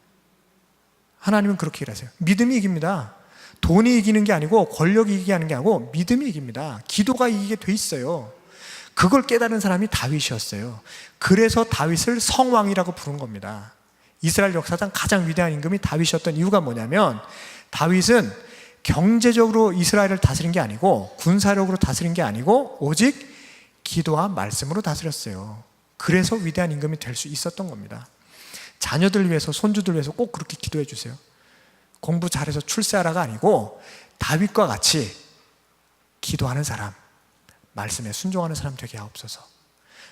하나님은 그렇게 일하세요. 믿음이 이깁니다. 돈이 이기는 게 아니고 권력이 이기게 하는 게 아니고 믿음이 이깁니다. 기도가 이기게 돼 있어요. 그걸 깨달은 사람이 다윗이었어요. 그래서 다윗을 성왕이라고 부른 겁니다. 이스라엘 역사상 가장 위대한 임금이 다윗이었던 이유가 뭐냐면, 다윗은 경제적으로 이스라엘을 다스린 게 아니고 군사력으로 다스린 게 아니고 오직 기도와 말씀으로 다스렸어요. 그래서 위대한 임금이 될 수 있었던 겁니다. 자녀들 위해서, 손주들 위해서 꼭 그렇게 기도해 주세요. 공부 잘해서 출세하라가 아니고 다윗과 같이 기도하는 사람, 말씀에 순종하는 사람 되게 하옵소서.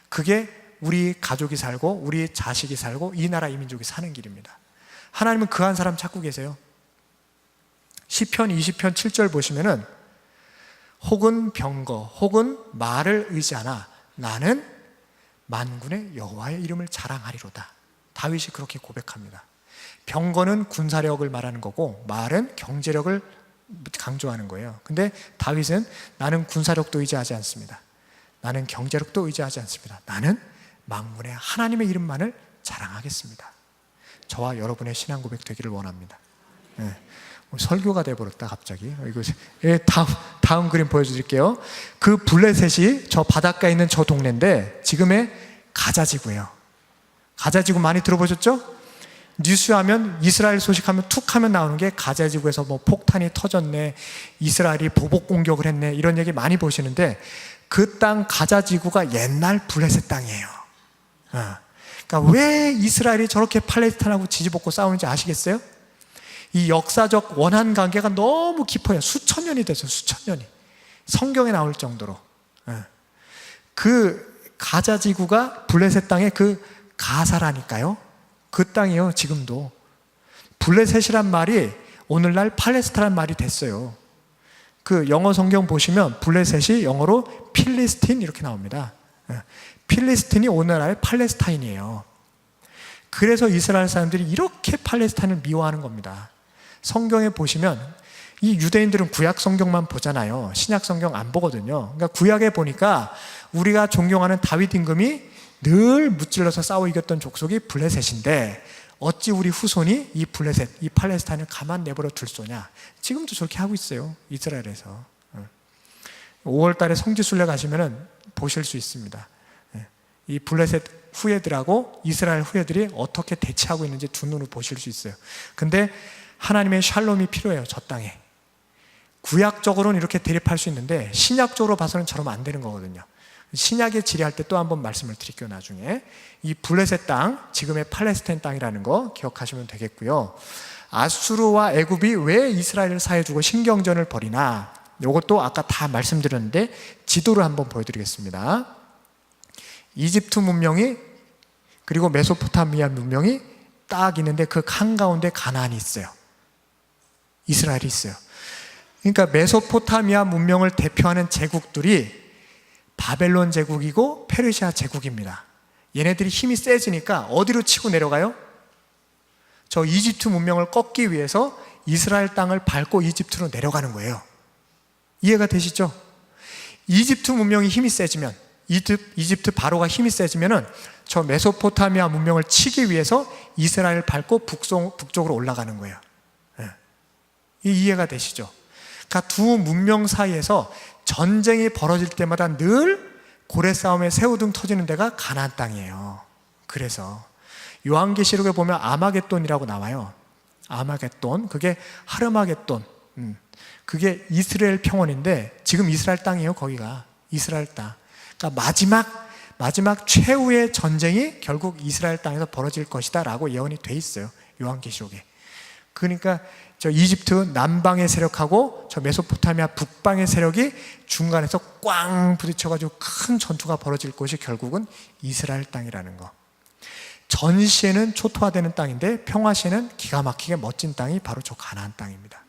그게 우리 가족이 살고 우리 자식이 살고 이 나라 이 민족이 사는 길입니다. 하나님은 그 한 사람 찾고 계세요. 시편 20편 7절 보시면은 혹은 병거 혹은 말을 의지하나 나는 만군의 여호와의 이름을 자랑하리로다. 다윗이 그렇게 고백합니다. 병거는 군사력을 말하는 거고 말은 경제력을 강조하는 거예요. 근데 다윗은 나는 군사력도 의지하지 않습니다. 나는 경제력도 의지하지 않습니다. 나는 만군의 하나님의 이름만을 자랑하겠습니다. 저와 여러분의 신앙 고백 되기를 원합니다. 네. 설교가 돼버렸다 갑자기. 이거 다음 그림 보여드릴게요. 그 블레셋이 저 바닷가에 있는 저 동네인데 지금의 가자지구예요. 가자지구 많이 들어보셨죠? 뉴스 하면 이스라엘 소식하면 툭 하면 나오는 게 가자지구에서 뭐 폭탄이 터졌네, 이스라엘이 보복 공격을 했네, 이런 얘기 많이 보시는데 그 땅 가자지구가 옛날 블레셋 땅이에요. 그러니까 왜 이스라엘이 저렇게 팔레스타인하고 지지볶고 싸우는지 아시겠어요? 이 역사적 원한 관계가 너무 깊어요. 수천 년이 됐어요. 수천 년이. 성경에 나올 정도로. 그 가자지구가 블레셋 땅의 그 가사라니까요. 그 땅이에요. 지금도. 블레셋이란 말이 오늘날 팔레스타인 말이 됐어요. 그 영어 성경 보시면 블레셋이 영어로 필리스틴 이렇게 나옵니다. 필리스틴이 오늘날 팔레스타인이에요. 그래서 이스라엘 사람들이 이렇게 팔레스타인을 미워하는 겁니다. 성경에 보시면 이 유대인들은 구약 성경만 보잖아요. 신약 성경 안 보거든요. 그러니까 구약에 보니까 우리가 존경하는 다윗 임금이 늘 무찔러서 싸워 이겼던 족속이 블레셋인데 어찌 우리 후손이 이 블레셋, 이 팔레스타인을 가만 내버려 둘 소냐. 지금도 저렇게 하고 있어요. 이스라엘에서. 5월 달에 성지순례 가시면 보실 수 있습니다. 이 블레셋 후예들하고 이스라엘 후예들이 어떻게 대치하고 있는지 두 눈으로 보실 수 있어요. 근데 하나님의 샬롬이 필요해요. 저 땅에. 구약적으로는 이렇게 대립할 수 있는데 신약적으로 봐서는 저러면 안 되는 거거든요. 신약에 질의할 때 또 한번 말씀을 드릴게요. 나중에 이 블레셋 땅, 지금의 팔레스타인 땅이라는 거 기억하시면 되겠고요. 아수르와 애굽이 왜 이스라엘을 사해주고 신경전을 벌이나, 이것도 아까 다 말씀드렸는데 지도를 한번 보여드리겠습니다. 이집트 문명이 그리고 메소포타미아 문명이 딱 있는데 그 한가운데 가나안이 있어요. 이스라엘이 있어요. 그러니까 메소포타미아 문명을 대표하는 제국들이 바벨론 제국이고 페르시아 제국입니다. 얘네들이 힘이 세지니까 어디로 치고 내려가요? 저 이집트 문명을 꺾기 위해서 이스라엘 땅을 밟고 이집트로 내려가는 거예요. 이해가 되시죠? 이집트 문명이 힘이 세지면, 이집트 바로가 힘이 세지면은 저 메소포타미아 문명을 치기 위해서 이스라엘을 밟고 북쪽으로 올라가는 거예요. 이해가 되시죠? 그러니까 두 문명 사이에서 전쟁이 벌어질 때마다 늘 고래 싸움에 새우등 터지는 데가 가나안 땅이에요. 그래서 요한계시록에 보면 아마겟돈이라고 나와요. 아마겟돈, 그게 하르마겟돈, 그게 이스라엘 평원인데 지금 이스라엘 땅이에요. 거기가 이스라엘 땅. 그러니까 마지막 최후의 전쟁이 결국 이스라엘 땅에서 벌어질 것이다 라고 예언이 돼 있어요. 요한계시록에. 그러니까 저 이집트 남방의 세력하고 저 메소포타미아 북방의 세력이 중간에서 꽝 부딪혀가지고 큰 전투가 벌어질 곳이 결국은 이스라엘 땅이라는 거. 전시에는 초토화되는 땅인데 평화시에는 기가 막히게 멋진 땅이 바로 저 가나안 땅입니다.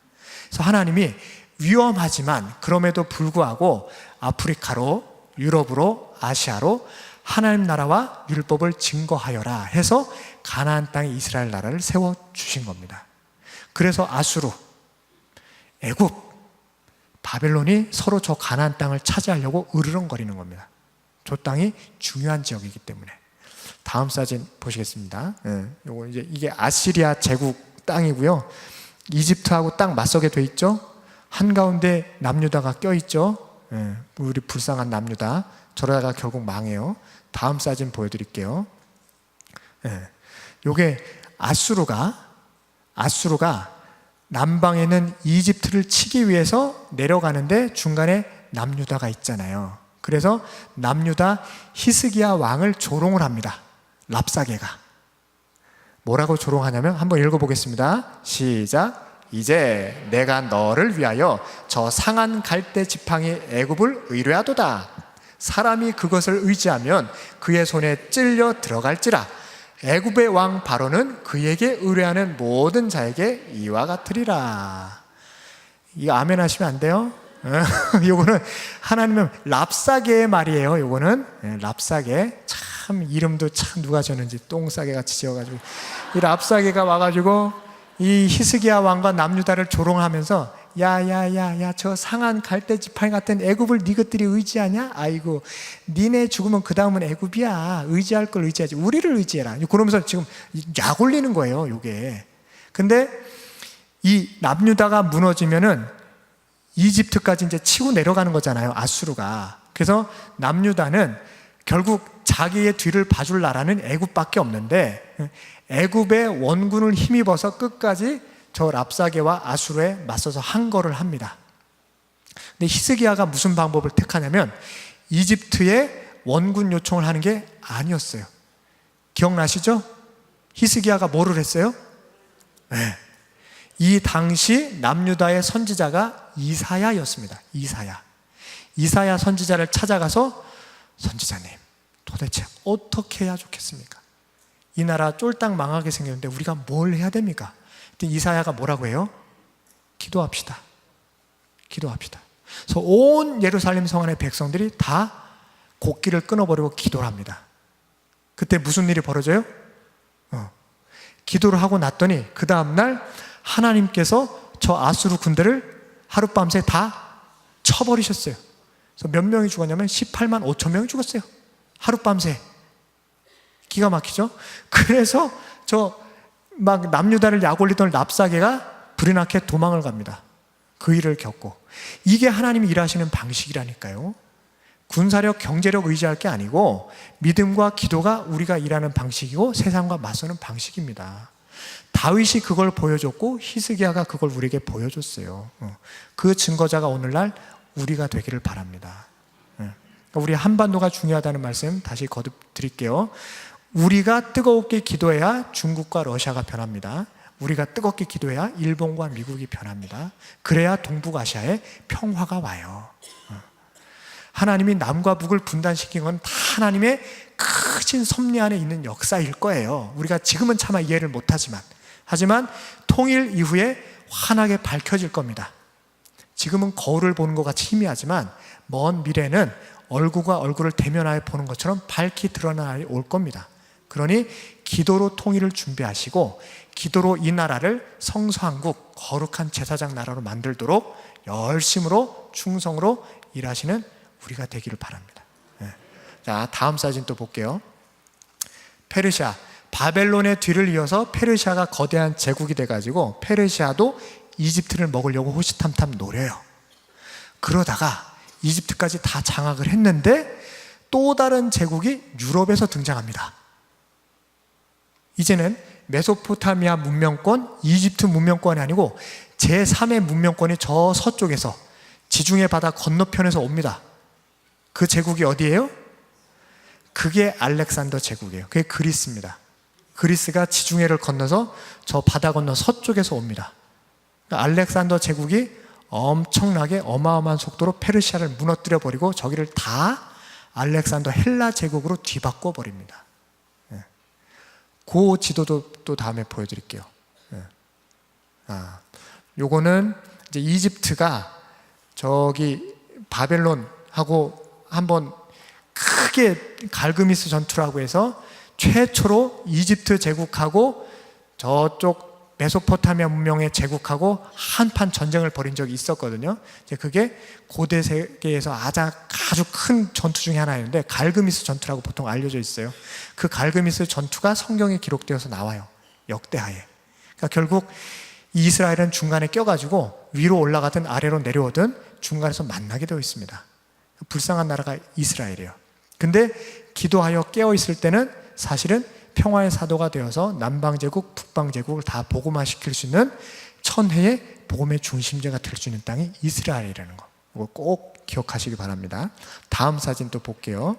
그래서 하나님이 위험하지만 그럼에도 불구하고 아프리카로, 유럽으로, 아시아로 하나님 나라와 율법을 증거하여라 해서 가나안 땅에 이스라엘 나라를 세워주신 겁니다. 그래서 아수르, 애굽, 바벨론이 서로 저 가나안 땅을 차지하려고 으르렁거리는 겁니다. 저 땅이 중요한 지역이기 때문에. 다음 사진 보시겠습니다. 요거 이제 이게 아시리아 제국 땅이고요. 이집트하고 딱 맞서게 돼 있죠. 한가운데 남유다가 껴있죠. 우리 불쌍한 남유다. 저러다가 결국 망해요. 다음 사진 보여드릴게요. 요게 아수르가 남방에 있는 이집트를 치기 위해서 내려가는데 중간에 남유다가 있잖아요. 그래서 남유다 히스기야 왕을 조롱을 합니다. 랍사게가 뭐라고 조롱하냐면 한번 읽어보겠습니다. 시작. 이제 내가 너를 위하여 저 상한 갈대 지팡이 애굽을 의뢰하도다. 사람이 그것을 의지하면 그의 손에 찔려 들어갈지라. 애굽의 왕 바로는 그에게 의뢰하는 모든 자에게 이와 같으리라. 이거 아멘 하시면 안 돼요? 요거는 하나님은 랍사게의 말이에요. 요거는 랍사게. 참 이름도 참 누가 지었는지 똥싸게 같이 지어가지고 이 랍사게가 와가지고 이 히스기야 왕과 남유다를 조롱하면서 야야야야 저 상한 갈대 지팡이 같은 애굽을 니것들이 의지하냐? 아이고 니네 죽으면 그 다음은 애굽이야. 의지할 걸 의지하지 우리를 의지해라. 그러면서 지금 약 올리는 거예요 요게. 근데 이 남유다가 무너지면은 이집트까지 이제 치고 내려가는 거잖아요 아수르가. 그래서 남유다는 결국 자기의 뒤를 봐줄 나라는 애굽밖에 없는데 애굽의 원군을 힘입어서 끝까지 저 랍사게와 아수르에 맞서서 항거를 합니다. 근데 히스기야가 무슨 방법을 택하냐면 이집트에 원군 요청을 하는 게 아니었어요. 기억나시죠? 히스기야가 뭐를 했어요? 네. 이 당시 남유다의 선지자가 이사야였습니다. 이사야 선지자를 찾아가서 선지자님 도대체 어떻게 해야 좋겠습니까? 이 나라 쫄딱 망하게 생겼는데 우리가 뭘 해야 됩니까? 이사야가 뭐라고 해요? 기도합시다. 그래서 온 예루살렘 성 안의 백성들이 다 곡기를 끊어버리고 기도를 합니다. 그때 무슨 일이 벌어져요? 기도를 하고 났더니 그 다음날 하나님께서 저 아수르 군대를 하룻밤새 다 쳐버리셨어요. 그래서 몇 명이 죽었냐면 18만 5천 명이 죽었어요. 하룻밤새. 기가 막히죠? 그래서 저 막 남유다를 약올리던 랍사게가 불이 나게 도망을 갑니다. 그 일을 겪고. 이게 하나님이 일하시는 방식이라니까요. 군사력, 경제력 의지할 게 아니고 믿음과 기도가 우리가 일하는 방식이고 세상과 맞서는 방식입니다. 다윗이 그걸 보여줬고 히스기야가 그걸 우리에게 보여줬어요. 그 증거자가 오늘날 우리가 되기를 바랍니다. 우리 한반도가 중요하다는 말씀 다시 거듭 드릴게요. 우리가 뜨겁게 기도해야 중국과 러시아가 변합니다. 우리가 뜨겁게 기도해야 일본과 미국이 변합니다. 그래야 동북아시아에 평화가 와요. 하나님이 남과 북을 분단시킨 건 다 하나님의 크신 섭리 안에 있는 역사일 거예요. 우리가 지금은 차마 이해를 못하지만 하지만 통일 이후에 환하게 밝혀질 겁니다. 지금은 거울을 보는 것 같이 희미하지만 먼 미래는 얼굴과 얼굴을 대면하여 보는 것처럼 밝히 드러난 날이 올 겁니다. 그러니 기도로 통일을 준비하시고 기도로 이 나라를 성소한국 거룩한 제사장 나라로 만들도록 열심으로 충성으로 일하시는 우리가 되기를 바랍니다. 자, 다음 사진 또 볼게요. 페르시아, 바벨론의 뒤를 이어서 페르시아가 거대한 제국이 돼가지고 페르시아도 이집트를 먹으려고 호시탐탐 노려요. 그러다가 이집트까지 다 장악을 했는데 또 다른 제국이 유럽에서 등장합니다. 이제는 메소포타미아 문명권, 이집트 문명권이 아니고 제3의 문명권이 저 서쪽에서 지중해 바다 건너편에서 옵니다. 그 제국이 어디예요? 그게 알렉산더 제국이에요. 그게 그리스입니다. 그리스가 지중해를 건너서 저 바다 건너 서쪽에서 옵니다. 그러니까 알렉산더 제국이 엄청나게 어마어마한 속도로 페르시아를 무너뜨려 버리고 저기를 다 알렉산더 헬라 제국으로 뒤바꿔 버립니다. 그 지도도 또 다음에 보여드릴게요. 요거는 이제 이집트가 저기 바벨론하고 한번 크게 갈그미스 전투라고 해서 최초로 이집트 제국하고 저쪽 메소포타미아 문명의 제국하고 한판 전쟁을 벌인 적이 있었거든요. 이제 그게 고대 세계에서 아주 큰 전투 중에 하나였는데 갈그미스 전투라고 보통 알려져 있어요. 그 갈그미스 전투가 성경에 기록되어서 나와요. 역대하에. 그러니까 결국 이스라엘은 중간에 껴가지고 위로 올라가든 아래로 내려오든 중간에서 만나게 되어 있습니다. 불쌍한 나라가 이스라엘이에요. 근데 기도하여 깨어있을 때는 사실은 평화의 사도가 되어서 남방제국, 북방제국을 다 복음화시킬 수 있는 천혜의 복음의 중심지가 될 수 있는 땅이 이스라엘이라는 거. 이거 꼭 기억하시기 바랍니다. 다음 사진 또 볼게요.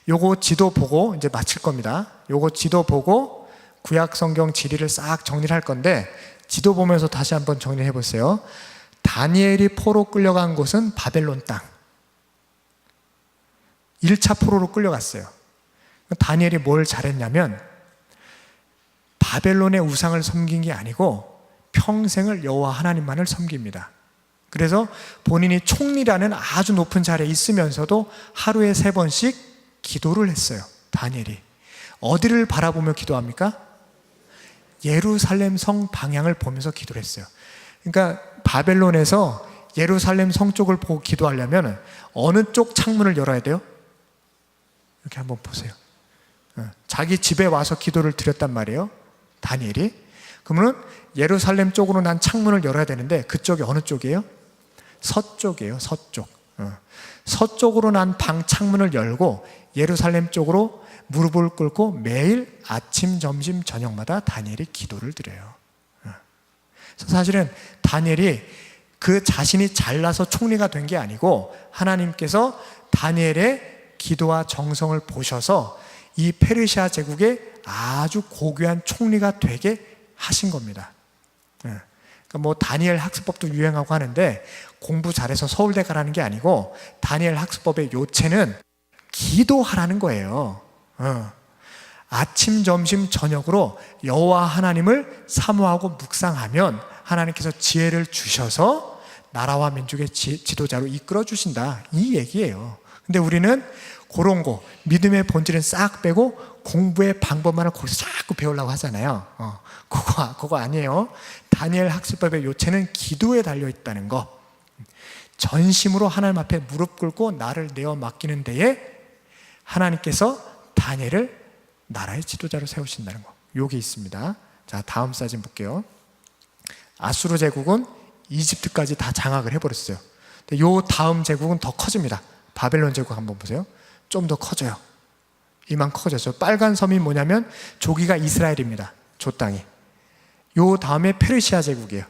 요거 지도 보고 이제 마칠 겁니다. 요거 지도 보고 구약 성경 지리를 싹 정리를 할 건데 지도 보면서 다시 한번 정리해 보세요. 다니엘이 포로 끌려간 곳은 바벨론 땅. 1차 포로로 끌려갔어요. 다니엘이 뭘 잘했냐면 바벨론의 우상을 섬긴 게 아니고 평생을 여호와 하나님만을 섬깁니다. 그래서 본인이 총리라는 아주 높은 자리에 있으면서도 하루에 3번씩 기도를 했어요. 다니엘이 어디를 바라보며 기도합니까? 예루살렘 성 방향을 보면서 기도를 했어요. 그러니까 바벨론에서 예루살렘 성 쪽을 보고 기도하려면 어느 쪽 창문을 열어야 돼요? 이렇게 한번 보세요. 자기 집에 와서 기도를 드렸단 말이에요. 다니엘이. 그러면 예루살렘 쪽으로 난 창문을 열어야 되는데 그쪽이 어느 쪽이에요? 서쪽이에요. 서쪽. 서쪽으로 난 방 창문을 열고 예루살렘 쪽으로 무릎을 꿇고 매일 아침, 점심, 저녁마다 다니엘이 기도를 드려요. 사실은 다니엘이 그 자신이 잘나서 총리가 된 게 아니고 하나님께서 다니엘의 기도와 정성을 보셔서 이 페르시아 제국의 아주 고귀한 총리가 되게 하신 겁니다. 그러니까 뭐 다니엘 학습법도 유행하고 하는데 공부 잘해서 서울대 가라는 게 아니고 다니엘 학습법의 요체는 기도하라는 거예요. 아침, 점심, 저녁으로 여호와 하나님을 사모하고 묵상하면 하나님께서 지혜를 주셔서 나라와 민족의 지도자로 이끌어 주신다, 이 얘기예요. 근데 우리는 그런 거 믿음의 본질은 싹 빼고 공부의 방법만을 거기서 자꾸 배우려고 하잖아요. 그거 아니에요. 다니엘 학습법의 요체는 기도에 달려 있다는 거. 전심으로 하나님 앞에 무릎 꿇고 나를 내어 맡기는 데에 하나님께서 다니엘을 나라의 지도자로 세우신다는 거. 요게 있습니다. 자, 다음 사진 볼게요. 아수르 제국은 이집트까지 다 장악을 해버렸어요. 근데 요 다음 제국은 더 커집니다. 바벨론 제국 한번 보세요. 좀 더 커져요. 이만 커졌어요. 빨간 섬이 뭐냐면 저기가 이스라엘입니다. 저 땅이. 요 다음에 페르시아 제국이에요.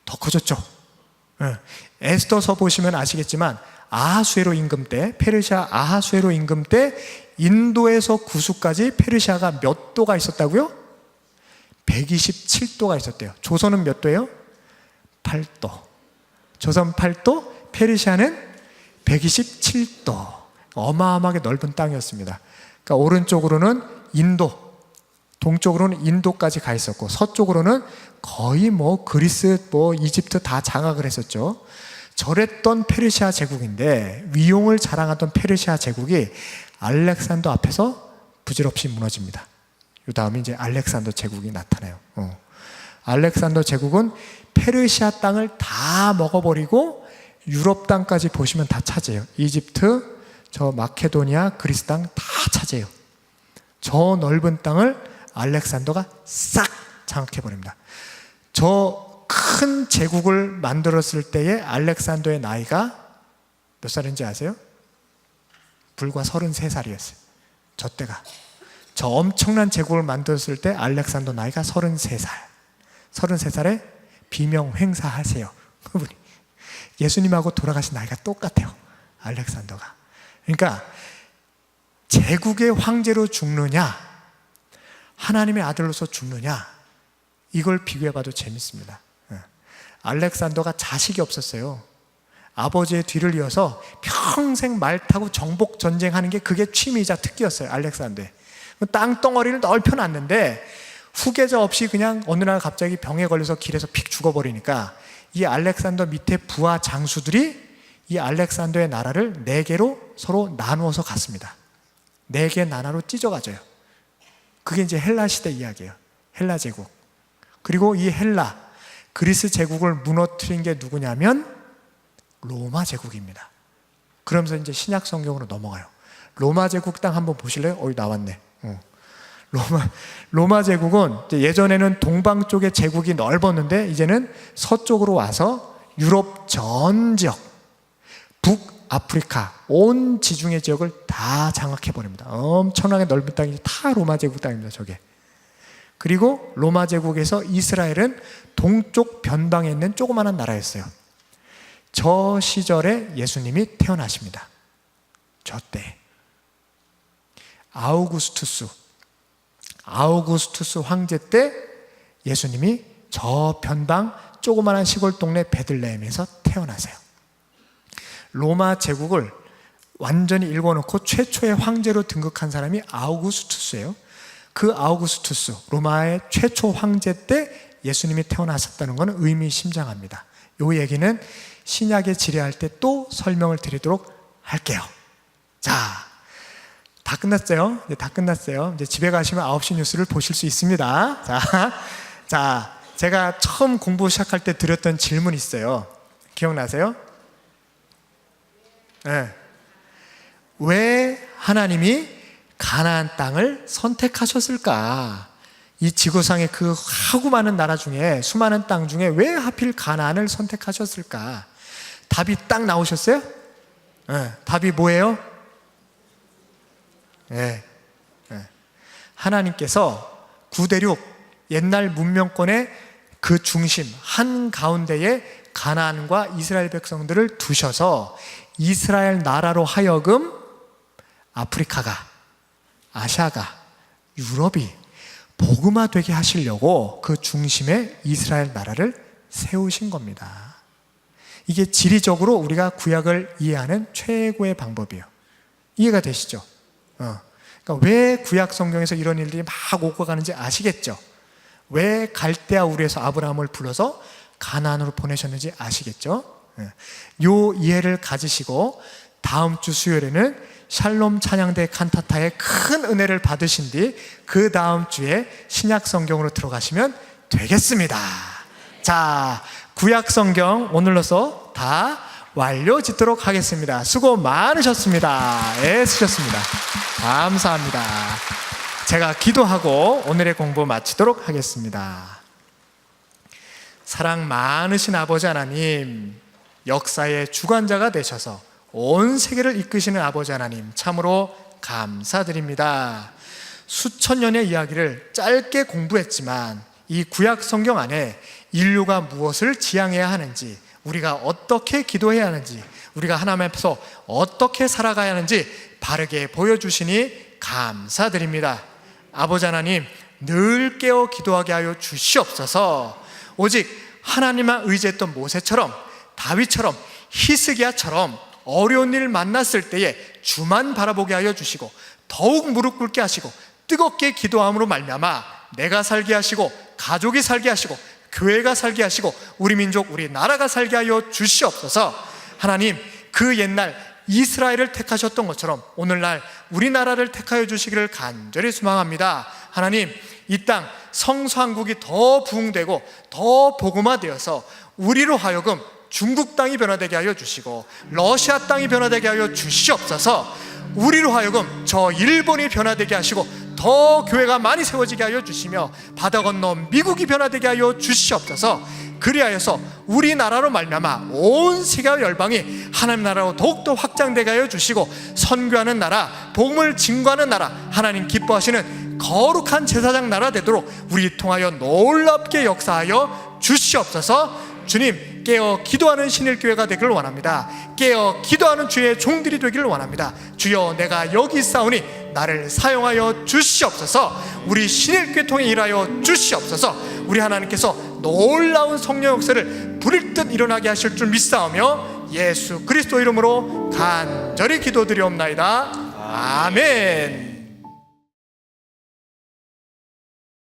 더 커졌죠. 에스더서 보시면 아시겠지만 아하수에로 임금 때, 페르시아 아하수에로 임금 때 인도에서 구수까지 페르시아가 몇 도가 있었다고요? 127도가 있었대요. 조선은 몇 도예요? 8도. 조선 8도, 페르시아는 127도. 어마어마하게 넓은 땅이었습니다. 그러니까 오른쪽으로는 인도, 동쪽으로는 인도까지 가 있었고 서쪽으로는 거의 뭐 그리스, 뭐 이집트 다 장악을 했었죠. 저랬던 페르시아 제국인데 위용을 자랑하던 페르시아 제국이 알렉산더 앞에서 부질없이 무너집니다. 이 다음에 이제 알렉산더 제국이 나타나요. 알렉산더 제국은 페르시아 땅을 다 먹어버리고 유럽 땅까지 보시면 다 차지해요. 이집트, 저 마케도니아, 그리스 땅 다 차지해요. 저 넓은 땅을 알렉산더가 싹 장악해버립니다. 저 큰 제국을 만들었을 때의 알렉산더의 나이가 몇 살인지 아세요? 불과 33살이었어요. 저 때가. 저 엄청난 제국을 만들었을 때 알렉산더 나이가 33살. 33살에 비명 횡사하세요. 그분이. 예수님하고 돌아가신 나이가 똑같아요. 알렉산더가. 그러니까 제국의 황제로 죽느냐 하나님의 아들로서 죽느냐? 이걸 비교해봐도 재밌습니다. 알렉산더가 자식이 없었어요. 아버지의 뒤를 이어서 평생 말 타고 정복 전쟁하는 게 그게 취미이자 특기였어요. 알렉산더의 땅덩어리를 넓혀놨는데 후계자 없이 그냥 어느 날 갑자기 병에 걸려서 길에서 픽 죽어버리니까 이 알렉산더 밑에 부하 장수들이 이 알렉산더의 나라를 4개로 서로 나누어서 갔습니다. 4개 나라로 찢어가져요. 그게 이제 헬라 시대 이야기예요. 헬라 제국. 그리고 이 헬라, 그리스 제국을 무너뜨린 게 누구냐면 로마 제국입니다. 그러면서 이제 신약 성경으로 넘어가요. 로마 제국 땅 한번 보실래요? 나왔네. 로마 제국은 예전에는 동방 쪽의 제국이 넓었는데 이제는 서쪽으로 와서 유럽 전 지역, 북아프리카 온 지중해 지역을 다 장악해버립니다. 엄청나게 넓은 땅이 다 로마 제국 땅입니다. 저게. 그리고 로마 제국에서 이스라엘은 동쪽 변방에 있는 조그마한 나라였어요. 저 시절에 예수님이 태어나십니다. 저 때 아우구스투스 황제 때 예수님이 저 변방 조그마한 시골 동네 베들레헴에서 태어나세요. 로마 제국을 완전히 일궈놓고 최초의 황제로 등극한 사람이 아우구스투스예요. 그 아우구스투스, 로마의 최초 황제 때 예수님이 태어나셨다는 것은 의미심장합니다. 이 얘기는 신약에 지뢰할 때 또 설명을 드리도록 할게요. 자, 다 끝났어요. 이제 다 끝났어요. 이제 집에 가시면 9시 뉴스를 보실 수 있습니다. 자, 제가 처음 공부 시작할 때 드렸던 질문이 있어요. 기억나세요? 네. 왜 하나님이 가나안 땅을 선택하셨을까? 이 지구상의 그 하고 많은 나라 중에, 수많은 땅 중에 왜 하필 가나안을 선택하셨을까? 답이 딱 나오셨어요? 네. 답이 뭐예요? 네. 하나님께서 구대륙 옛날 문명권의 그 중심 한가운데에 가나안과 이스라엘 백성들을 두셔서 이스라엘 나라로 하여금 아프리카가, 아시아가, 유럽이 복음화되게 하시려고 그 중심에 이스라엘 나라를 세우신 겁니다. 이게 지리적으로 우리가 구약을 이해하는 최고의 방법이에요. 이해가 되시죠? 그러니까 왜 구약 성경에서 이런 일들이 막 오고 가는지 아시겠죠? 왜 갈대아 우르에서 아브라함을 불러서 가나안으로 보내셨는지 아시겠죠? 요 이해를 가지시고 다음 주 수요일에는 샬롬 찬양대 칸타타의 큰 은혜를 받으신 뒤 그 다음 주에 신약 성경으로 들어가시면 되겠습니다. 자, 구약 성경 오늘로서 다 완료 짓도록 하겠습니다. 수고 많으셨습니다. 애쓰셨습니다. 감사합니다. 제가 기도하고 오늘의 공부 마치도록 하겠습니다. 사랑 많으신 아버지 하나님, 역사의 주관자가 되셔서 온 세계를 이끄시는 아버지 하나님, 참으로 감사드립니다. 수천 년의 이야기를 짧게 공부했지만 이 구약 성경 안에 인류가 무엇을 지향해야 하는지, 우리가 어떻게 기도해야 하는지, 우리가 하나님 앞에서 어떻게 살아가야 하는지 바르게 보여주시니 감사드립니다. 아버지 하나님, 늘 깨어 기도하게 하여 주시옵소서. 오직 하나님만 의지했던 모세처럼, 다윗처럼, 히스기야처럼 어려운 일 만났을 때에 주만 바라보게 하여 주시고 더욱 무릎 꿇게 하시고 뜨겁게 기도함으로 말미암아 내가 살게 하시고 가족이 살게 하시고 교회가 살게 하시고 우리 민족, 우리 나라가 살게 하여 주시옵소서. 하나님, 그 옛날 이스라엘을 택하셨던 것처럼 오늘날 우리나라를 택하여 주시기를 간절히 소망합니다. 하나님, 이 땅 성소한국이 더 부흥되고 더 복음화되어서 우리로 하여금 중국 땅이 변화되게 하여 주시고 러시아 땅이 변화되게 하여 주시옵소서. 우리로 하여금 저 일본이 변화되게 하시고 더 교회가 많이 세워지게 하여 주시며 바다 건너 미국이 변화되게 하여 주시옵소서. 그리하여서 우리나라로 말미암아 온 세계와 열방이 하나님 나라로 더욱더 확장되게 하여 주시고 선교하는 나라, 복음을 증거하는 나라, 하나님 기뻐하시는 거룩한 제사장 나라 되도록 우리 통하여 놀랍게 역사하여 주시옵소서. 주님, 깨어 기도하는 신일교회가 되기를 원합니다. 깨어 기도하는 주의 종들이 되기를 원합니다. 주여, 내가 여기 있사오니 나를 사용하여 주시옵소서. 우리 신일교회 통해 일하여 주시옵소서. 우리 하나님께서 놀라운 성령 역사를 불일 듯 일어나게 하실 줄 믿사오며 예수 그리스도 이름으로 간절히 기도드리옵나이다. 아멘.